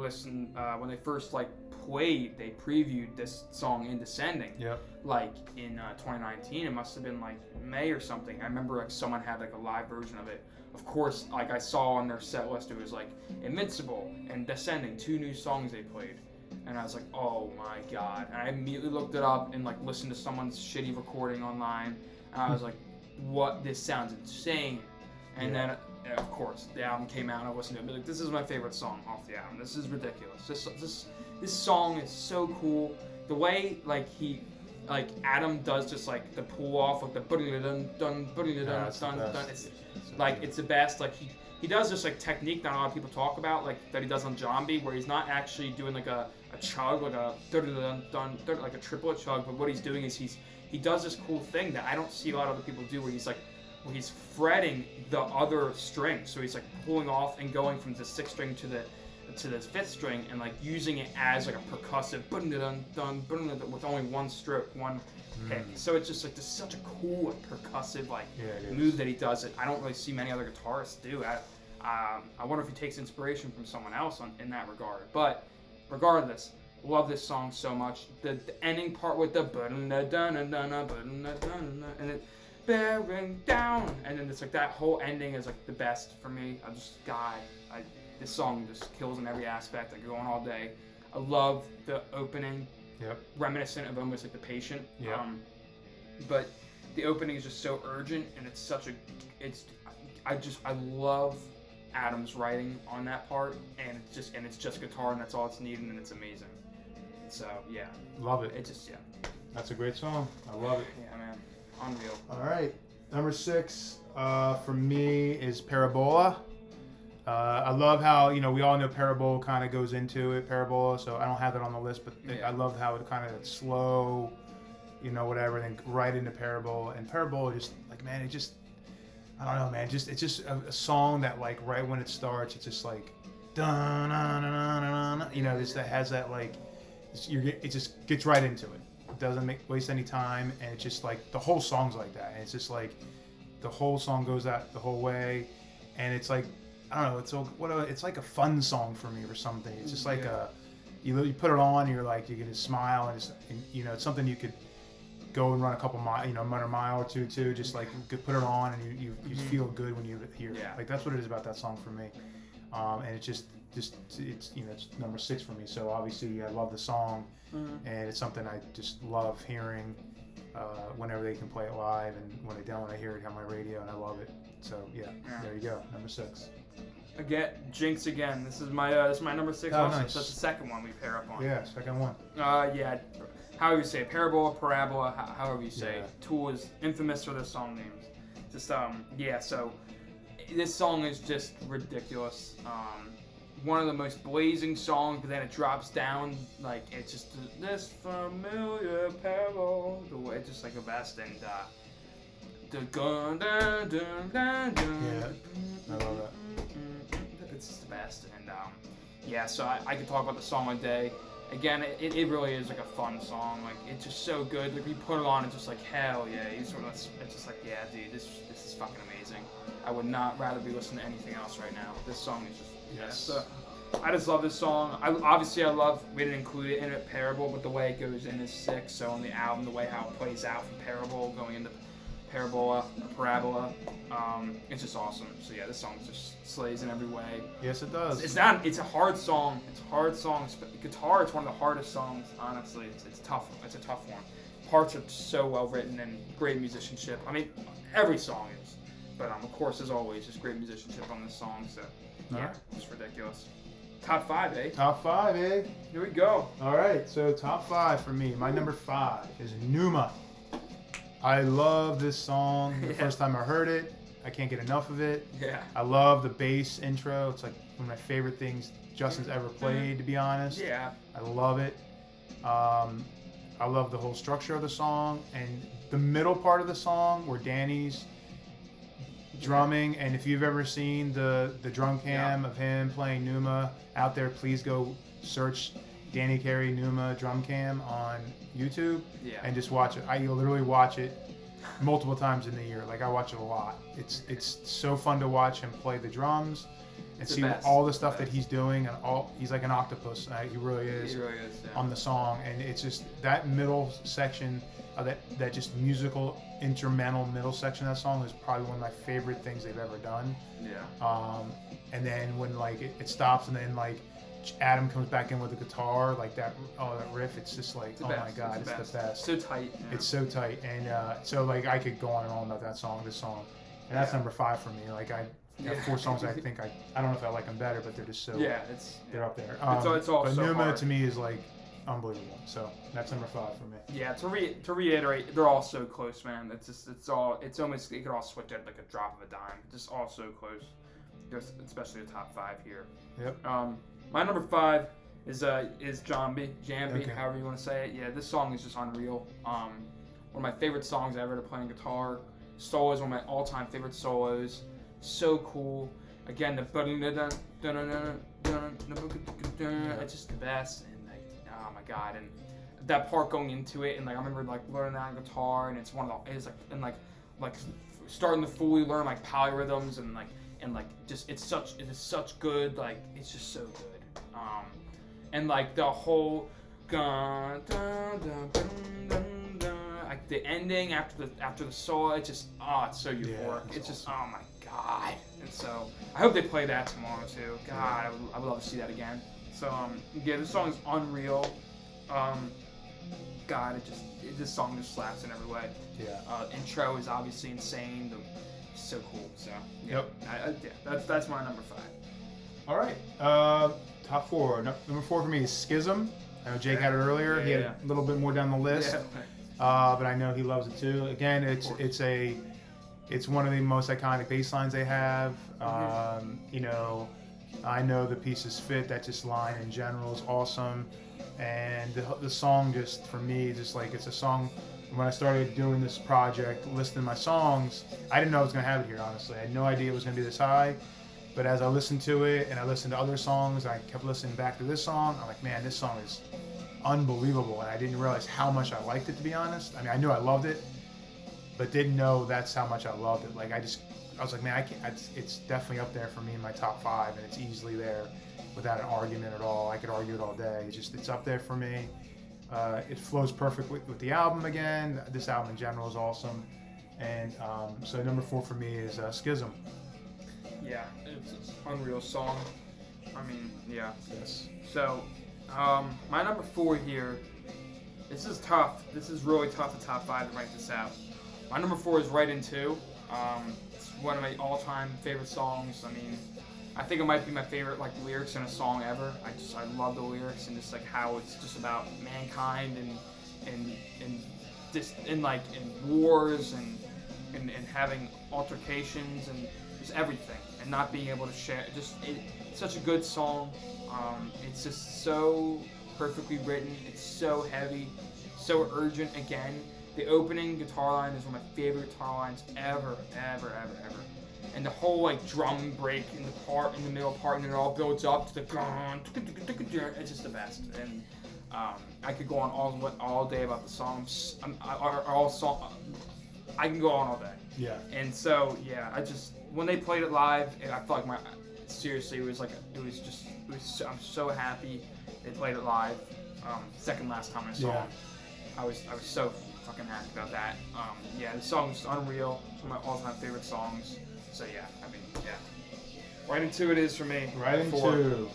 Speaker 1: previewed this song in Descending.
Speaker 2: Yep.
Speaker 1: Like in 2019, it must have been like May or something. I remember like someone had like a live version of it. Of course, like I saw on their set list, it was like Invincible and Descending, 2 new songs they played. And I was like, oh my god. And I immediately looked it up and like listened to someone's shitty recording online. And I was like, what? This sounds insane. And then, of course, the album came out and I listened to it. I'd be like, this is my favorite song off the album. This is ridiculous. This song is so cool. The way like Adam does just like the pull off, like the dun dun dun dun dun. It's the best. Like he does this like technique that a lot of people talk about, like that he does on Zombie, where he's not actually doing like a chug, like a dun dun dun dun, like a triplet chug, but what he's doing is he does this cool thing that I don't see a lot of other people do, where he's fretting the other string. So he's like pulling off and going from the 6th string to the 5th string and like using it as like a percussive with only one stroke, one pick. So it's just like this such a cool like, percussive like move that he does it. I don't really see many other guitarists do. I wonder if he takes inspiration from someone else in that regard. But regardless, love this song so much. The ending part with the and it bearing down, and then it's like that whole ending is like the best for me. This song just kills in every aspect. I go on all day. I love the opening, reminiscent of almost like The Patient. But the opening is just so urgent, and I love Adam's writing on that part, and it's just guitar, and that's all it's needed, and it's amazing. So yeah,
Speaker 2: love it.
Speaker 1: It just
Speaker 2: That's a great song. I love it.
Speaker 1: Yeah, man, unreal.
Speaker 2: All right, number 6 for me is Parabola. I love how, we all know Parabola kind of goes into it, Parabola, so I don't have it on the list, but I love how it kind of slow, whatever, then right into Parabola. And Parabola just, like, man, I don't know, man, it's just a song that, like, right when it starts, it's just like, just that has that, like, it just gets right into it. It doesn't waste any time, and it's just, like, the whole song's like that. And it's just, like, the whole song goes out the whole way, and it's, like, I don't know. It's like a fun song for me or something. It's just like you put it on, and you're like you can just smile, and it's something you could go and run a couple miles, run a mile or two too. Just like you could put it on, and you feel good when you hear it. Like that's what it is about that song for me. And it's it's number 6 for me. So obviously I love the song, and it's something I just love hearing whenever they can play it live, and when I hear it on my radio, and I love it. So there you go, number 6.
Speaker 1: Again, Jinx again. This is my number 6.
Speaker 2: Oh,
Speaker 1: also.
Speaker 2: nice.
Speaker 1: That's the second one we pair up on.
Speaker 2: Yeah, second one.
Speaker 1: Yeah. However you say it, parabola, parabola, however you say.
Speaker 2: Yeah.
Speaker 1: Tool is infamous for their song names. Just yeah. So this song is just ridiculous. One of the most blazing songs, but then it drops down like it's just this familiar parable. The way it's just like the best and. Yeah,
Speaker 2: I love that.
Speaker 1: It's the best, and yeah. So I could talk about the song all day. Again, it really is like a fun song. Like it's just so good. Like we put it on, it's just like hell yeah. It's just like yeah, dude. This is fucking amazing. I would not rather be listening to anything else right now. This song is just
Speaker 2: Yes.
Speaker 1: So, I just love this song. I love. We didn't include it in it, Parable, but the way it goes in is sick. So on the album, the way how it plays out from Parable going into Parabola, Parabola. It's just awesome. So yeah, this song just slays in every way.
Speaker 2: Yes, it does.
Speaker 1: It's a hard song. It's a hard song. Guitar, it's one of the hardest songs. Honestly, it's tough. It's a tough one. Parts are so well written and great musicianship. I mean, every song is, but of course, as always, just great musicianship on this song. So yeah, it's ridiculous. Top 5, eh?
Speaker 2: Top 5, eh?
Speaker 1: Here we go.
Speaker 2: All right, so top 5 for me. My number 5 is Numa. I love this song. The first time I heard it, I can't get enough of it.
Speaker 1: Yeah.
Speaker 2: I love the bass intro. It's like one of my favorite things Justin's ever played, to be honest.
Speaker 1: Yeah.
Speaker 2: I love it. I love the whole structure of the song and the middle part of the song where Danny's drumming. And if you've ever seen the drum cam of him playing Numa out there, please go search Danny Carey Numa drum cam on YouTube and just watch it. I literally watch it multiple times in the year. Like I watch it a lot. It's so fun to watch him play the drums and see all the stuff that he's doing, and he's like an octopus. He really is.
Speaker 1: He really is, yeah.
Speaker 2: On the song, and it's just that middle section of that just musical instrumental middle section of that song is probably one of my favorite things they've ever done.
Speaker 1: Yeah.
Speaker 2: And then when like it stops, and then like Adam comes back in with the guitar, like that riff, it's just like, oh my god, it's the best.
Speaker 1: So tight. Yeah.
Speaker 2: It's so tight, and so like I could go on and on about this song, and that's number 5 for me. Like I have 4 songs I think I don't know if I like them better, but they're just so they're up there.
Speaker 1: It's all
Speaker 2: but
Speaker 1: so
Speaker 2: Numa
Speaker 1: hard.
Speaker 2: to me is like unbelievable. So that's number 5 for me.
Speaker 1: Yeah, to reiterate, they're all so close, man. It's almost it could all switch at like a drop of a dime. Just all so close. Especially the top 5 here.
Speaker 2: Yep.
Speaker 1: My number 5 is Jambi,
Speaker 2: Okay.
Speaker 1: however you want to say it. Yeah, this song is just unreal. One of my favorite songs ever to play on guitar. Solo is one of my all-time favorite solos. So cool. Again, the it's just the best. And like, oh my god, and that part going into it, and like I remember like learning that on guitar, and it's one of the like starting to fully learn like polyrhythms and just it is such good, like it's just so good. And like the whole like the ending after the solo, it's just it's so euphoric. It's just oh my god. And so I hope they play that tomorrow too. God, I would love to see that again. So yeah, this song is unreal. God, this song just slaps in every way.
Speaker 2: Yeah.
Speaker 1: Intro is obviously insane. It's so cool. So yeah, that's my number 5.
Speaker 2: All right. Top 4. Number 4 for me is Schism. I know Jake had it earlier. He had a little bit more down the list. But I know he loves it too. Again, it's one of the most iconic bass lines they have. You know, I know the pieces fit. That just line in general is awesome. And the song just, for me, just like it's a song. When I started doing this project, listing my songs, I didn't know I was going to have it here, honestly. I had no idea it was going to be this high. But as I listened to it and I listened to other songs, I kept listening back to this song. I'm like, man, this song is unbelievable. And I didn't realize how much I liked it, to be honest. I mean, I knew I loved it, but didn't know that's how much I loved it. Like, I was like, man, it's definitely up there for me in my top 5, and it's easily there without an argument at all. I could argue it all day. It's up there for me. It flows perfectly with the album again. This album in general is awesome. And so number 4 for me is Schism.
Speaker 1: Yeah, it's an unreal song. I mean, yeah.
Speaker 2: Yes.
Speaker 1: So, my number 4 here, this is tough. This is really tough to top 5 to write this out. My number 4 is Right In 2. It's one of my all-time favorite songs. I mean, I think it might be my favorite like lyrics in a song ever. I love the lyrics and just like how it's just about mankind and just in like in wars and having altercations and just everything and not being able to share. It's such a good song. It's just so perfectly written. It's so heavy, so urgent. Again, the opening guitar line is one of my favorite guitar lines ever. And the whole like drum break in the middle part, and then it all builds up to the it's just the best. And I could go on all day about the songs. I can go on all day.
Speaker 2: Yeah.
Speaker 1: And so when they played it live, I felt like seriously I'm so happy they played it live. Second last time I saw them, I was so fucking happy about that. The song is unreal. It's one of my all-time favorite songs. So right into it is for me.
Speaker 2: Right into.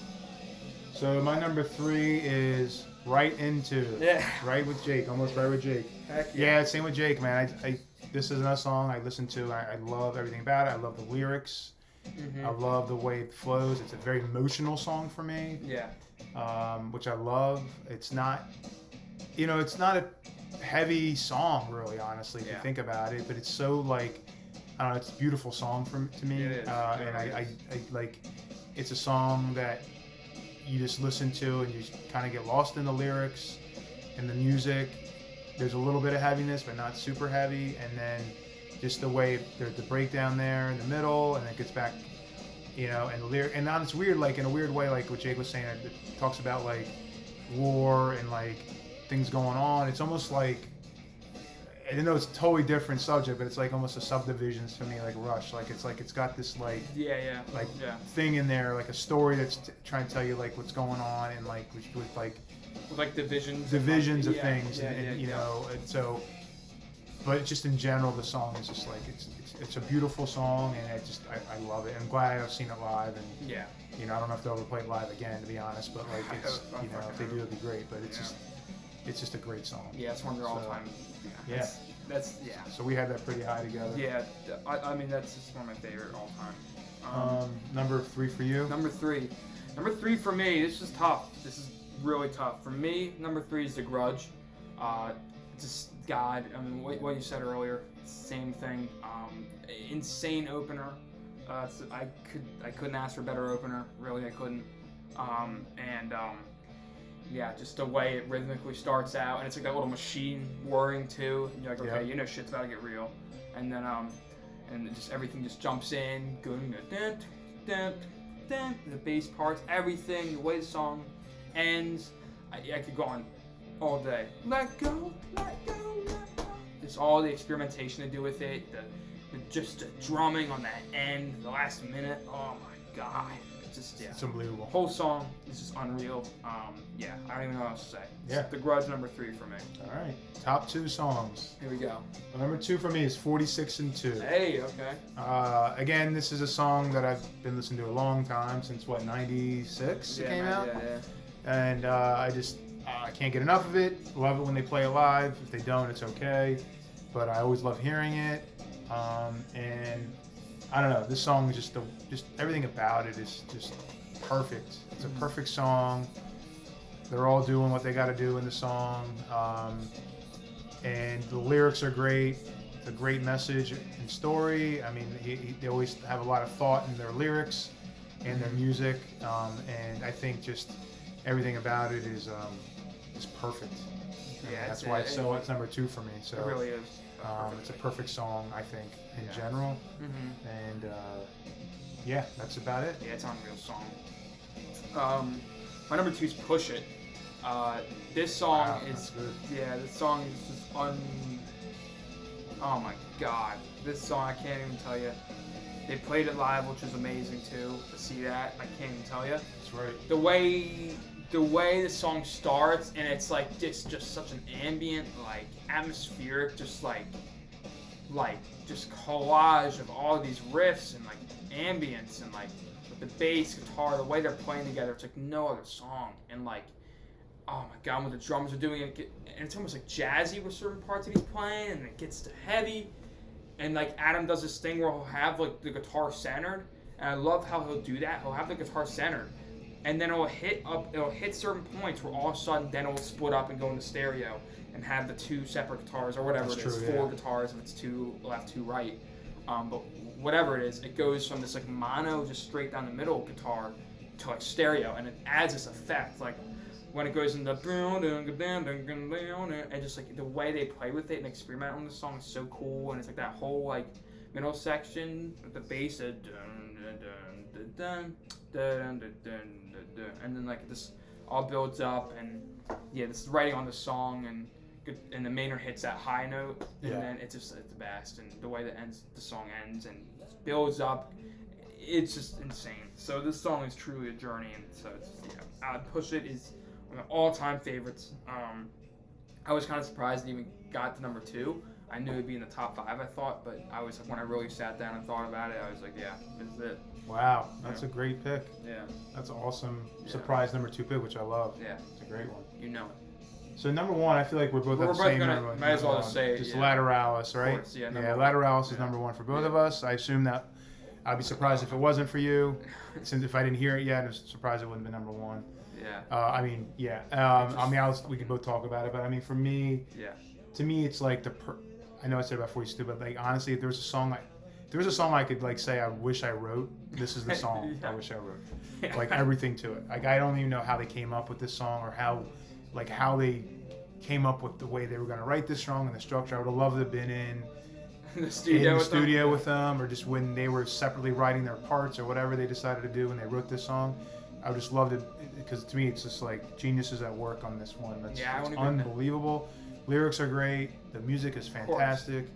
Speaker 2: So my number 3 is Right Into.
Speaker 1: Yeah.
Speaker 2: Right with Jake. Almost right with Jake.
Speaker 1: Heck yeah.
Speaker 2: Yeah, same with Jake, man. This is another song I listen to. I love everything about it. I love the lyrics. Mm-hmm. I love the way it flows. It's a very emotional song for me.
Speaker 1: Yeah.
Speaker 2: Which I love. It's not, it's not a heavy song, really, honestly, if you think about it. But it's so like, I don't know. It's a beautiful song to me.
Speaker 1: It is.
Speaker 2: And I like. It's a song that you just listen to and you kind of get lost in the lyrics and the music. There's a little bit of heaviness, but not super heavy. And then just the way there's the breakdown there in the middle, and it gets back, and the lyric. And now it's weird, like in a weird way, like what Jake was saying. It talks about like war and like things going on. It's almost like, I know it's a totally different subject, but it's like almost a subdivisions to me, like Rush. Like it's got this like thing in there, like a story that's trying to tell you like what's going on, and like with like divisions of things, and so. But just in general, the song is just like it's a beautiful song, and I love it. I'm glad I've seen it live, and I don't know if they'll ever play it live again, to be honest. But like it's if they do, it'd be great. But it's just a great song.
Speaker 1: Yeah, it's one of their all-time.
Speaker 2: Yeah.
Speaker 1: That's.
Speaker 2: So we had that pretty high together.
Speaker 1: Yeah, I mean that's just one of my favorite all-time.
Speaker 2: Number 3 for you.
Speaker 1: Number three for me. This is tough. This is really tough for me. Number 3 is The Grudge. Just God. I mean, what you said earlier. Same thing. Insane opener. I couldn't ask for a better opener. Really, I couldn't. Just the way it rhythmically starts out, and it's like that little machine whirring too. And you're like, okay, shit's about to get real, and then and just everything just jumps in, going the bass parts, everything, the way the song ends. I could go on all day. Let go, let go, let go. It's all the experimentation to do with it, just the drumming on that end, the last minute. Oh my God. It's
Speaker 2: unbelievable.
Speaker 1: Whole song is just unreal. I don't even know what else to say.
Speaker 2: Yeah.
Speaker 1: The Grudge, number 3 for me.
Speaker 2: All right. Top 2 songs.
Speaker 1: Here we go.
Speaker 2: Number 2 for me is 46 and 2.
Speaker 1: Hey, okay.
Speaker 2: Again, this is a song that I've been listening to a long time, since 96 it came out.
Speaker 1: Yeah.
Speaker 2: And I can't get enough of it. Love it when they play it live. If they don't, it's okay. But I always love hearing it. And I don't know. This song is just everything about it is just perfect. It's a perfect song. They're all doing what they got to do in the song, and the lyrics are great. It's a great message and story. I mean, they always have a lot of thought in their lyrics and their music, and I think just everything about it is perfect.
Speaker 1: Yeah,
Speaker 2: that's why it's number 2 for me. So
Speaker 1: it really is.
Speaker 2: It's a perfect song, I think, in general. Mm-hmm. And that's about it.
Speaker 1: Yeah, it's an unreal song. My number 2 is Push It. This song is
Speaker 2: good.
Speaker 1: Yeah, this song is just oh my God. This song, I can't even tell you. They played it live, which was amazing too. To see that, I can't even tell you.
Speaker 2: That's right.
Speaker 1: The way the song starts, and it's like just such an ambient, like atmospheric, just collage of all of these riffs and like ambience and like with the bass guitar, the way they're playing together, it's like no other song. And like, oh my God, when the drums are doing it, and it's almost like jazzy with certain parts that he's playing, and it gets to heavy, and like Adam does this thing where he'll have like the guitar centered, And I love how he'll do that. He'll have the guitar centered, and then it'll hit certain points where all of a sudden then it'll split up and go into stereo and have the two separate guitars or whatever it is, four guitars if it's two left, two right. But whatever it is, it goes from this like mono, just straight down the middle guitar to like stereo, and it adds this effect like when it goes into and just like the way they play with it and experiment on the song is so cool. And it's like that whole like middle section with the bass, and then like this all builds up, and yeah, this writing on the song, and the Maynard hits that high note, and then it's the best, and the way the song ends and builds up, it's just insane. So this song is truly a journey, and so it's Push It is one of my all-time favorites. I was kind of surprised it even got to number 2. I knew it'd be in the top 5, I thought, but I was when I really sat down and thought about it, I was like, yeah, this is it.
Speaker 2: Wow, that's a great pick.
Speaker 1: Yeah.
Speaker 2: That's awesome. Surprise number 2 pick, which I love.
Speaker 1: Yeah.
Speaker 2: It's a great one.
Speaker 1: You know it.
Speaker 2: So number 1, I feel like we're both at the same number.
Speaker 1: Might as well just say it.
Speaker 2: Just Lateralis, right?
Speaker 1: Course, yeah,
Speaker 2: Lateralis is number 1 for both of us. I assume that I'd be surprised if it wasn't for you, since if I didn't hear it yet, I'm surprised it wouldn't be number 1.
Speaker 1: Yeah.
Speaker 2: We could both talk about it, but I mean, for me, to me, it's like I know I said about 42, but like honestly, if there was a song I could like say I wish I wrote, this is the song I wish I wrote.
Speaker 1: Yeah.
Speaker 2: Like everything to it. Like I don't even know how they came up with this song or how they came up with the way they were going to write this song and the structure. I would have loved to have been in
Speaker 1: the studio
Speaker 2: with them, or just when they were separately writing their parts or whatever they decided to do when they wrote this song. I would just love it because to me it's just like geniuses at work on this one. It's unbelievable. Lyrics are great. The music is fantastic.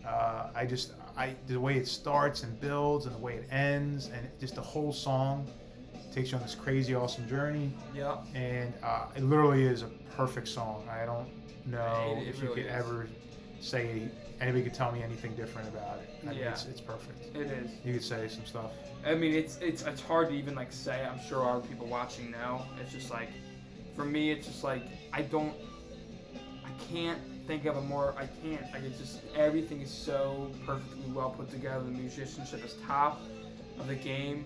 Speaker 2: The way it starts and builds and the way it ends and just the whole song takes you on this crazy awesome journey.
Speaker 1: Yeah.
Speaker 2: And it literally is a perfect song. I don't know if you
Speaker 1: really
Speaker 2: could ever say anybody could tell me anything different about it. I mean, it's perfect.
Speaker 1: It is.
Speaker 2: You could say some stuff.
Speaker 1: I mean, it's hard to even like say. I'm sure other people watching know. It's just like, for me, it's just like I can't think of a more. I can't. Like it's just everything is so perfectly well put together. The musicianship is top of the game.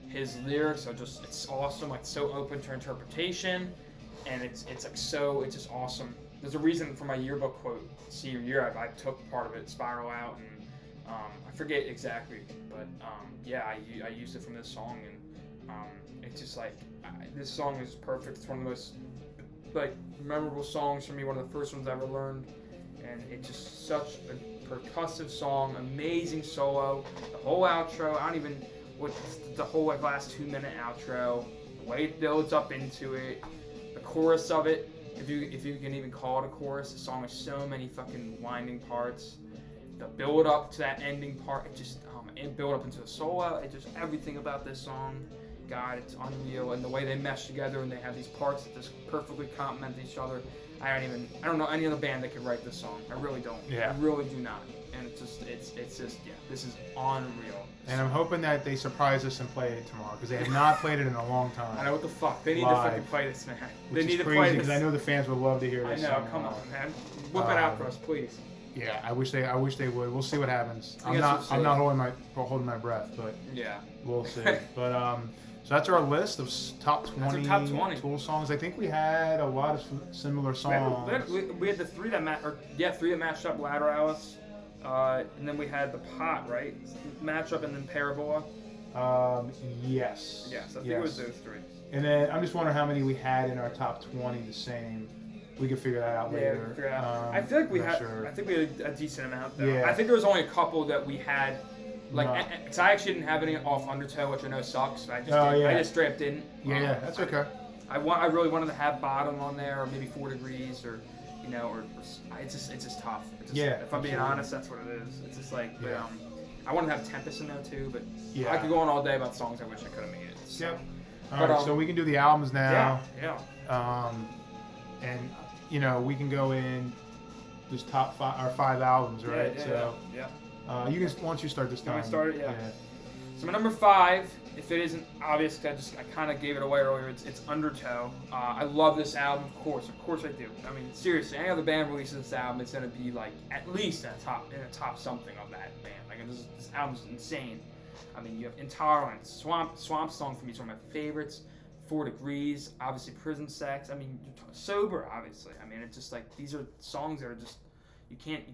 Speaker 1: His lyrics are it's awesome. Like so open to interpretation, and it's just awesome. There's a reason for my yearbook quote, senior year, I took part of it, Spiral Out, and I forget exactly, but I used it from this song, and it's just like, this song is perfect. It's one of the most like memorable songs for me, one of the first ones I ever learned, and it's just such a percussive song, amazing solo, the whole outro, the whole like last 2-minute outro, the way it builds up into it, the chorus of it, if you can even call it a chorus. The song has so many fucking winding parts. The build up to that ending part, it build up into the solo. It just everything about this song, God, it's unreal. And the way they mesh together and they have these parts that just perfectly complement each other. I don't know any other band that could write this song. I really don't.
Speaker 2: Yeah.
Speaker 1: I really do not. And it's just this is unreal.
Speaker 2: And I'm hoping that they surprise us and play it tomorrow because they have not played it in a long time.
Speaker 1: I know what the fuck. They need to fucking play this, man. They need to play this.
Speaker 2: Because I know the fans would love to hear this.
Speaker 1: I know. Come on, man. Whip it out for us, please.
Speaker 2: Yeah, I wish they would. We'll see what happens. I'm not holding my breath, but we'll see. But so that's our list of top 20 Tool songs. I think we had a lot of similar songs.
Speaker 1: We had the three that matched up, Lateralis. And then we had the Pot, right? Matchup, and then Parabola.
Speaker 2: Yes.
Speaker 1: Yes, I think it was those 3.
Speaker 2: And then I'm just wondering how many we had in our top 20 the same. We can figure that out later.
Speaker 1: We can figure it out. I feel like we had.
Speaker 2: Sure.
Speaker 1: I think we had a decent amount though.
Speaker 2: Yeah.
Speaker 1: I think there was only a couple that we had. Because I actually didn't have any off Undertow, which I know sucks. But I just straight up didn't.
Speaker 2: Yeah, that's okay.
Speaker 1: I really wanted to have Bottom on there, or maybe 4 Degrees, or it's just tough. If I'm being honest, that's what it is. It's just like, I wanted to have Tempest in there too, but I could go on all day about songs I wish I could have made it. So.
Speaker 2: Yep. All right, so we can do the albums now.
Speaker 1: Yeah.
Speaker 2: And we can go in just top 5 albums, right?
Speaker 1: Yeah.
Speaker 2: You can. Why don't you start this time?
Speaker 1: Can I start it? Yeah. So my number 5, if it isn't obvious, I kind of gave it away earlier. It's Undertow. I love this album, of course I do. I mean, seriously, any other band releases this album, it's gonna be like at least in a top something of that band. Like this album's insane. I mean, you have Intolerance, Swamp Song for me is one of my favorites. 4 Degrees, obviously Prison Sex. I mean, Sober, obviously. I mean, it's just like these are songs that are just you can't.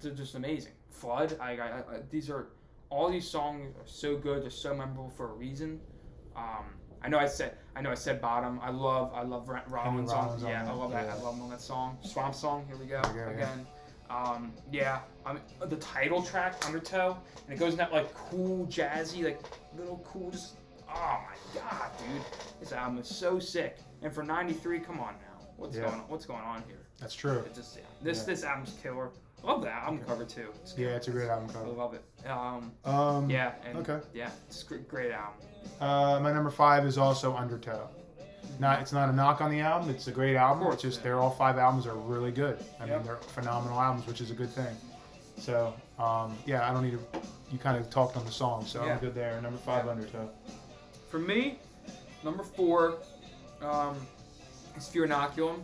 Speaker 1: They're just amazing. Flood. All these songs are so good. They're so memorable for a reason. I know I said Bottom. I love Rollins on. Yeah, I love that. I love him on that song. Swamp Song. Here we go again. Yeah. I mean, the title track, Undertow, and it goes in that like cool jazzy, like little cool, just oh my god, dude, this album is so sick. And for '93, come on now, what's going on here?
Speaker 2: That's true.
Speaker 1: It just this album's killer. I love that album cover too.
Speaker 2: It's a great album cover.
Speaker 1: I love it. It's a great album.
Speaker 2: My number 5 is also Undertow. It's not a knock on the album. It's a great album. It's just they're all 5 albums are really good. I mean, they're phenomenal albums, which is a good thing. So I don't need to. You kind of talked on the song, so I'm good there. Number 5, Undertow.
Speaker 1: For me, number 4 is Fear Inoculum.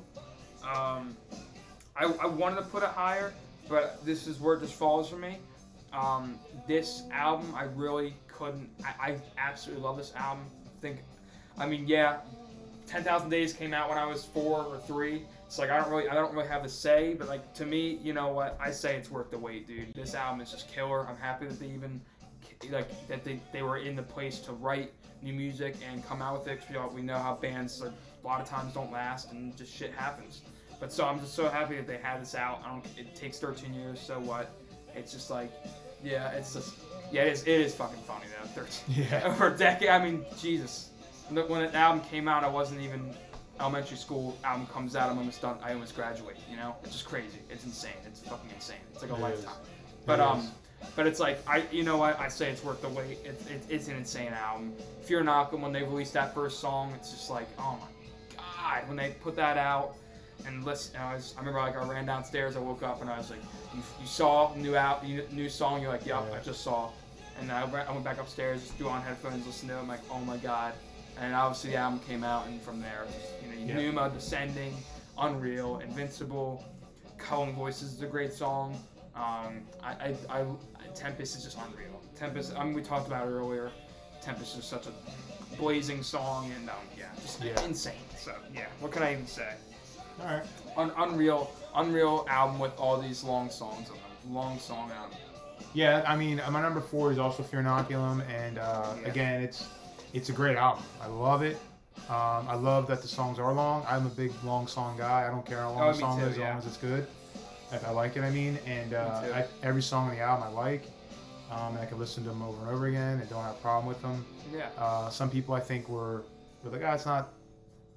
Speaker 1: I wanted to put it higher, but this is where it just falls for me. This album, I really couldn't. I absolutely love this album. 10,000 Days came out when I was 4 or 3. It's like I don't really have a say, but like to me, you know what? I say it's worth the wait, dude. This album is just killer. I'm happy that they even they were in the place to write new music and come out with it. We know how bands a lot of times don't last and just shit happens. But so I'm just so happy that they had this out. It takes 13 years, so what? It's just like, it is fucking funny though. 13 over a decade. I mean, Jesus. When an album came out, I wasn't even elementary school. Album comes out, I'm almost done. I almost graduate. You know, it's just crazy. It's insane. It's fucking insane. It's like a lifetime. But it's like I say it's worth the wait. It's an insane album. Fear Inoculum, when they released that first song, it's just like, oh my god, when they put that out and listen. I remember like I ran downstairs, I woke up and I was like, you saw new song? You're like, yep, I just saw. And I went back upstairs, just threw on headphones, listened to it. I'm like, oh my god. And obviously the album came out, and from there, Pneuma, Descending, Unreal, Invincible, Cullen Voices is a great song. Tempest is just unreal. Tempest, we talked about it earlier. Tempest is such a blazing song, and just insane. So what can I even say?
Speaker 2: All right.
Speaker 1: Unreal album with all these long songs on them. Long song album.
Speaker 2: Yeah, I mean, my number 4 is also Fear Inoculum, and again, it's a great album. I love it. I love that the songs are long. I'm a big long song guy. I don't care how long the song is, as long as it's good. If I like it, I mean. And every song on the album I like. And I can listen to them over and over again and don't have a problem with them.
Speaker 1: Yeah.
Speaker 2: Some people I think were like, it's not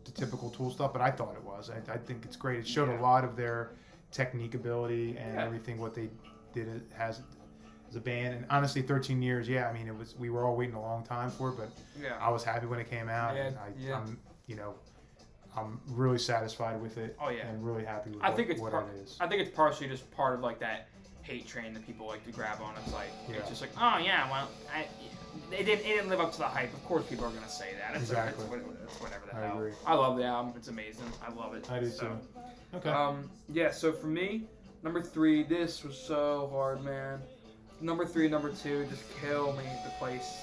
Speaker 2: the typical Tool stuff, but I thought it was. I think it's great. It showed a lot of their technique ability and everything, what they did as a band. And honestly, 13 years, I mean, we were all waiting a long time for it, but I was happy when it came out. And I'm really satisfied with it.
Speaker 1: Oh yeah.
Speaker 2: And really happy with
Speaker 1: what
Speaker 2: it is.
Speaker 1: I think it's partially just part of like that hate train that people like to grab on. It's like it's just like, oh yeah, well, it didn't live up to the hype. Of course, people are gonna say that.
Speaker 2: Exactly.
Speaker 1: It's whatever the hell.
Speaker 2: I agree.
Speaker 1: I love the album. It's amazing. I love it.
Speaker 2: I do too. Okay.
Speaker 1: So for me, number 3, this was so hard, man. Number 3, number 2, just kill me the place.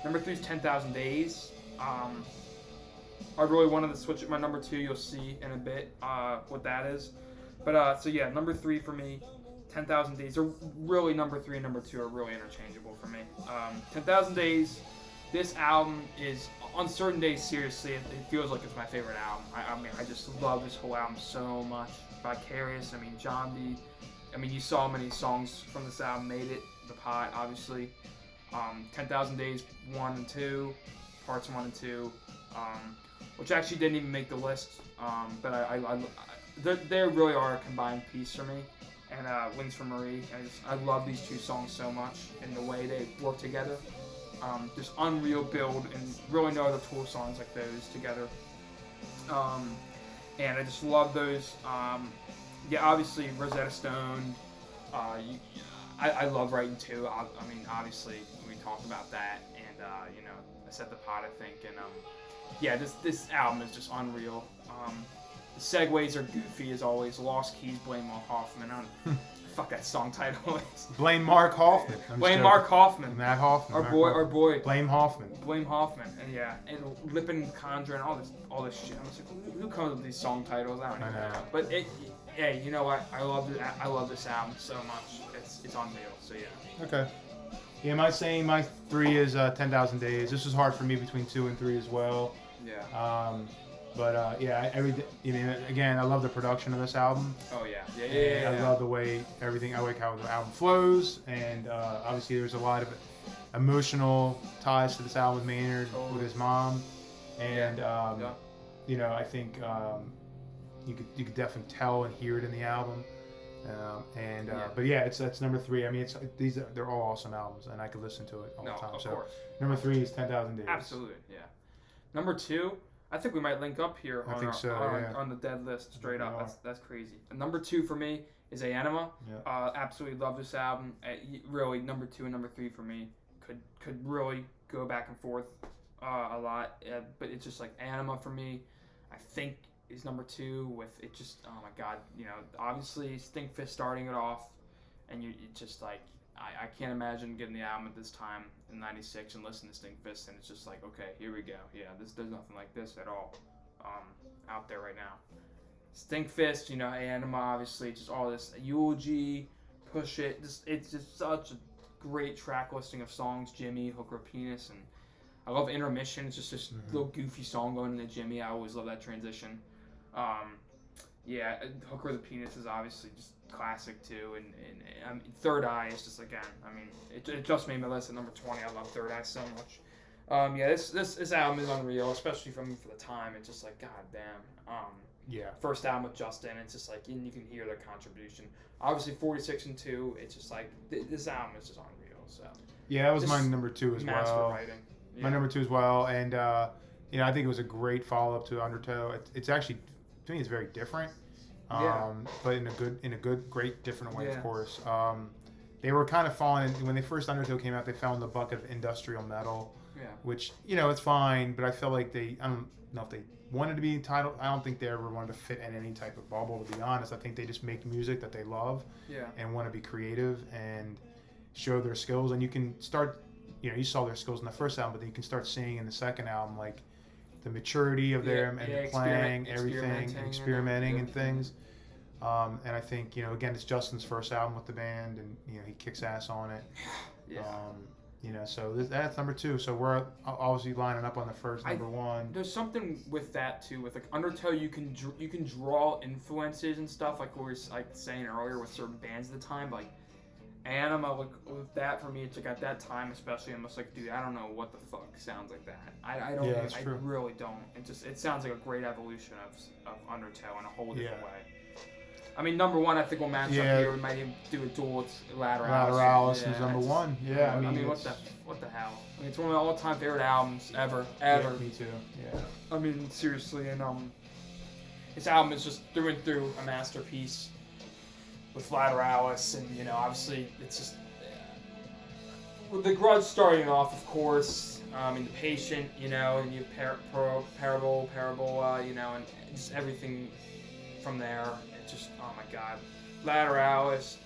Speaker 1: Number 3 is 10,000 Days. I really wanted to switch it. My number 2, you'll see in a bit what that is. But number 3 for me, 10,000 Days. Or really, number 3 and number 2 are really interchangeable for me. 10,000 Days. This album is, on certain days, seriously, it feels like it's my favorite album. I just love this whole album so much. Vicarious. I mean, John B. I mean, you saw many songs from this album made it. The Pot, obviously. 10,000 Days 1 and 2, parts 1 and 2, which actually didn't even make the list. But they really are a combined piece for me. And Wings for Marie. I love these 2 songs so much and the way they work together. Just unreal build, and really no other Tool songs like those together. And I just love those. Obviously Rosetta Stone. I love writing too. I mean, obviously we talked about that, and I said The Pot, I think, and this album is just unreal. The segues are goofy as always. Lost Keys, blame on Hoffman. fuck that song title is.
Speaker 2: Blame Mark Hoffman.
Speaker 1: Blame Mark Hoffman.
Speaker 2: Matt Hoffman.
Speaker 1: Our boy.
Speaker 2: Blame Hoffman.
Speaker 1: Blame Hoffman. And yeah, and Lippin Conjure and all this shit. I'm just like, who comes up with these song titles? I don't even know. But hey, you know what? I love this album so much. It's unreal. So yeah.
Speaker 2: Okay. Yeah, my 3 is 10,000 Days. This was hard for me between 2 and 3 as well.
Speaker 1: Yeah.
Speaker 2: But yeah, again, I love the production of this album.
Speaker 1: Oh yeah.
Speaker 2: I love the way everything. I like how the album flows, and obviously there's a lot of emotional ties to this album with Maynard, with his mom, and I think you could definitely tell and hear it in the album. But yeah, that's number 3. I mean, they're all awesome albums, and I could listen to it all the time.
Speaker 1: Of
Speaker 2: so
Speaker 1: course.
Speaker 2: Number 3 is 10,000 Days.
Speaker 1: Absolutely, yeah. Number 2, I think we might link up here on the dead list straight up. That's crazy. And number 2 for me is Anima. Yeah. Absolutely love this album. Really, number 2 and number 3 for me could really go back and forth a lot. But it's just like Anima for me, I think, is number 2 with it just, oh my God, obviously Stinkfist starting it off, and you just like, I can't imagine getting the album at this time in '96 and listening to Stinkfist, and it's just like, okay, here we go. Yeah, there's nothing like this at all out there right now. Stinkfist, Anima, obviously, just all this Eulogy, Push It, it's just such a great track listing of songs. Jimmy, Hooker, Penis, and I love Intermission. It's just this little goofy song going into Jimmy. I always love that transition. Hooker the Penis is obviously just classic too, and Third Eye is just, again, I mean, it just made my list at number 20. I love Third Eye so much. This album is unreal, especially for the time. It's just like, god damn. First album with Justin, it's just like, and you can hear their contribution. Obviously 46 and 2, it's just like, this album is just unreal. So
Speaker 2: yeah, that was my number 2 as
Speaker 1: master
Speaker 2: well.
Speaker 1: Writing. Yeah.
Speaker 2: My number 2 as well, and I think it was a great follow-up to Undertow. It's actually, to me, it's very different, but in a good, great, different way, of course. They were kind of falling when they first Undertow came out. They fell in the bucket of industrial metal, which it's fine, but I feel like I don't know if they wanted to be entitled. I don't think they ever wanted to fit in any type of bubble. To be honest, I think they just make music that they love, and want to be creative and show their skills. And you can start. You saw their skills in the first album, but then you can start seeing in the second album, like, the maturity of them and the playing, everything, experimenting and things. And I think, again, it's Justin's first album with the band, and, he kicks ass on it. So that's number 2. So we're obviously lining up on the first, number 1.
Speaker 1: There's something with that, too. With, like, Undertow, you can draw influences and stuff, like we were saying earlier with certain bands at the time, like, Anima, with that, for me, it's like at that time especially, I'm just like, dude, I don't know what the fuck sounds like that. I don't. Yeah, I really don't. It sounds like a great evolution of Undertow in a whole different way. I mean, number 1, I think we'll match up here. We might even do a duel with
Speaker 2: Lateralis is number 1. Yeah,
Speaker 1: I mean, what the hell? I mean, it's one of my all-time favorite albums ever.
Speaker 2: Yeah, me too. Yeah.
Speaker 1: I mean, seriously, and this album is just through and through a masterpiece. With Lateralis, and obviously it's just with the Grudge starting off, of course. The Patient, and you have Parable, and just everything from there. It's just, oh my God, Lateralis,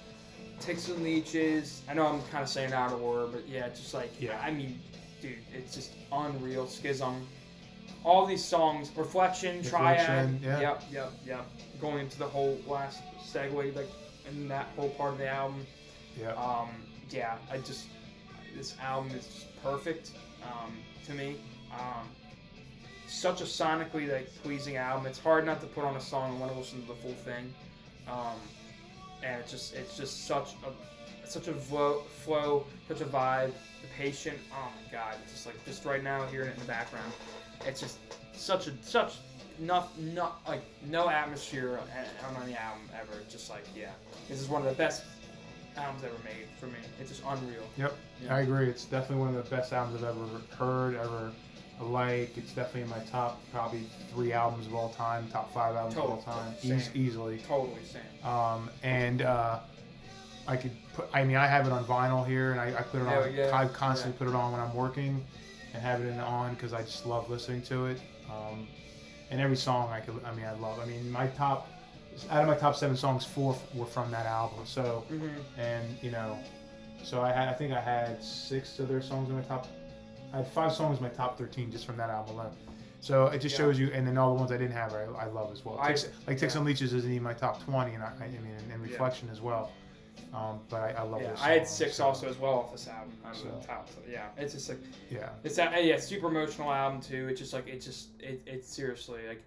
Speaker 1: Ticks and Leeches. I know I'm kind of saying it out of order, but yeah, it's just like, I mean, dude, it's just unreal. Schism, all these songs, Reflection, Triad, yep. Going into the whole last segue, like. In that whole part of the album, this album is just perfect to me. Such a sonically pleasing album. It's hard not to put on a song and want to listen to the full thing. And it's just such a flow, such a vibe. The Patient, oh my God, it's just like just right now hearing it in the background. It's just such no atmosphere on any album ever. It's just like, this is one of the best albums ever made for me. It's just unreal.
Speaker 2: Yep, I agree. It's definitely one of the best albums I've ever heard, ever liked. It's definitely in my top probably 3 albums of all time, top 5 albums of all time, easily.
Speaker 1: Totally, same.
Speaker 2: And I could put. I mean, I have it on vinyl here, and I put it on. I constantly put it on when I'm working, and have it on because I just love listening to it. And every song I love. I mean, my top out of my top 7 songs, 4 were from that album. So, and so I think I had 6 of their songs in my top. I had 5 songs in my top 13 just from that album alone. So it just shows you, and then all the ones I didn't have, I love as well. Ticks and Leeches isn't even my top 20, and and Reflection as well. But I love this song.
Speaker 1: I had 6 also as well off this album. Top. So, it's just like it's super emotional album too. It's just like it's seriously like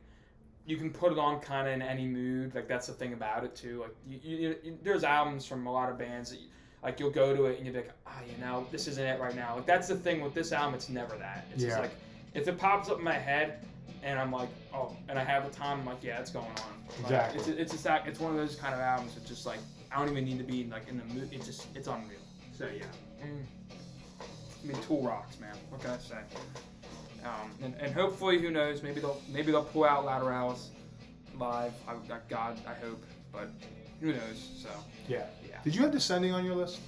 Speaker 1: you can put it on kind of in any mood. Like that's the thing about it too. Like you there's albums from a lot of bands that like you'll go to it and you'll be like, this isn't it right now. Like that's the thing with this album. It's never that. It's just like if it pops up in my head and I'm like, and I have the time, I'm like, it's going on. Like,
Speaker 2: exactly.
Speaker 1: It's one of those kind of albums that just like I don't even need to be like in the mood. It's unreal. So yeah. I mean, Tool rocks, man. What can I say? And hopefully, who knows? Maybe they'll pull out Lateralis live. I hope, but who knows? So
Speaker 2: yeah. Did you have Descending on your list?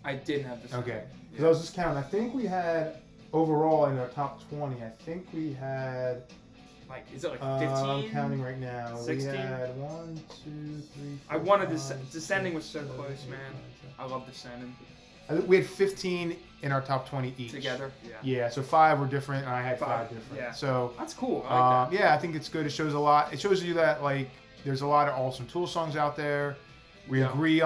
Speaker 1: I didn't have Descending.
Speaker 2: Okay. Because I was just counting. I think we had overall in our top 20. I think we had.
Speaker 1: Like, is it like 15?
Speaker 2: I'm counting right now.
Speaker 1: 16?
Speaker 2: We had 1, 2, 3, 4,
Speaker 1: I wanted
Speaker 2: 5,
Speaker 1: Descending was so close, man. I love Descending.
Speaker 2: I think we had 15 in our top 20 each.
Speaker 1: Together?
Speaker 2: Yeah, so 5 were different, and I had 5 different.
Speaker 1: Yeah.
Speaker 2: So
Speaker 1: that's cool. I like that.
Speaker 2: Yeah, I think it's good. It shows a lot. It shows you that like there's a lot of awesome Tool songs out there. We agree.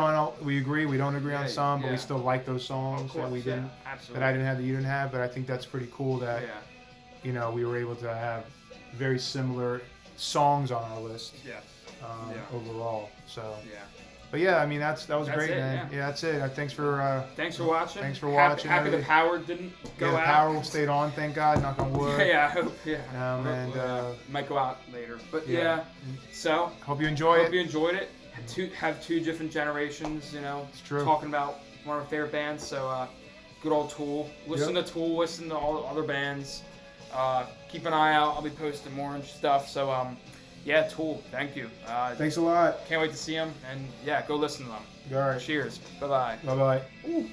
Speaker 2: We don't agree on some, but we still like those songs that we didn't.
Speaker 1: Absolutely.
Speaker 2: That I didn't have that you didn't have. But I think that's pretty cool that we were able to have very similar songs on our list. Overall. So. Yeah. But yeah, I mean that was great, man. Yeah, that's it. Thanks for
Speaker 1: watching.
Speaker 2: Thanks for watching.
Speaker 1: Happy the power didn't go out.
Speaker 2: The power stayed on, thank God. Knock on wood.
Speaker 1: I hope. And might go out later, but So
Speaker 2: hope you enjoyed it.
Speaker 1: Hope you enjoyed it. Have 2 different generations.
Speaker 2: It's true.
Speaker 1: Talking about one of our favorite bands. So good old Tool. Listen to Tool. Listen to all the other bands. Keep an eye out. I'll be posting more and stuff. So Tool. Thank you.
Speaker 2: Thanks a lot.
Speaker 1: Can't wait to see them. And go listen to them.
Speaker 2: All right.
Speaker 1: Cheers. Bye-bye.
Speaker 2: Bye-bye. Ooh.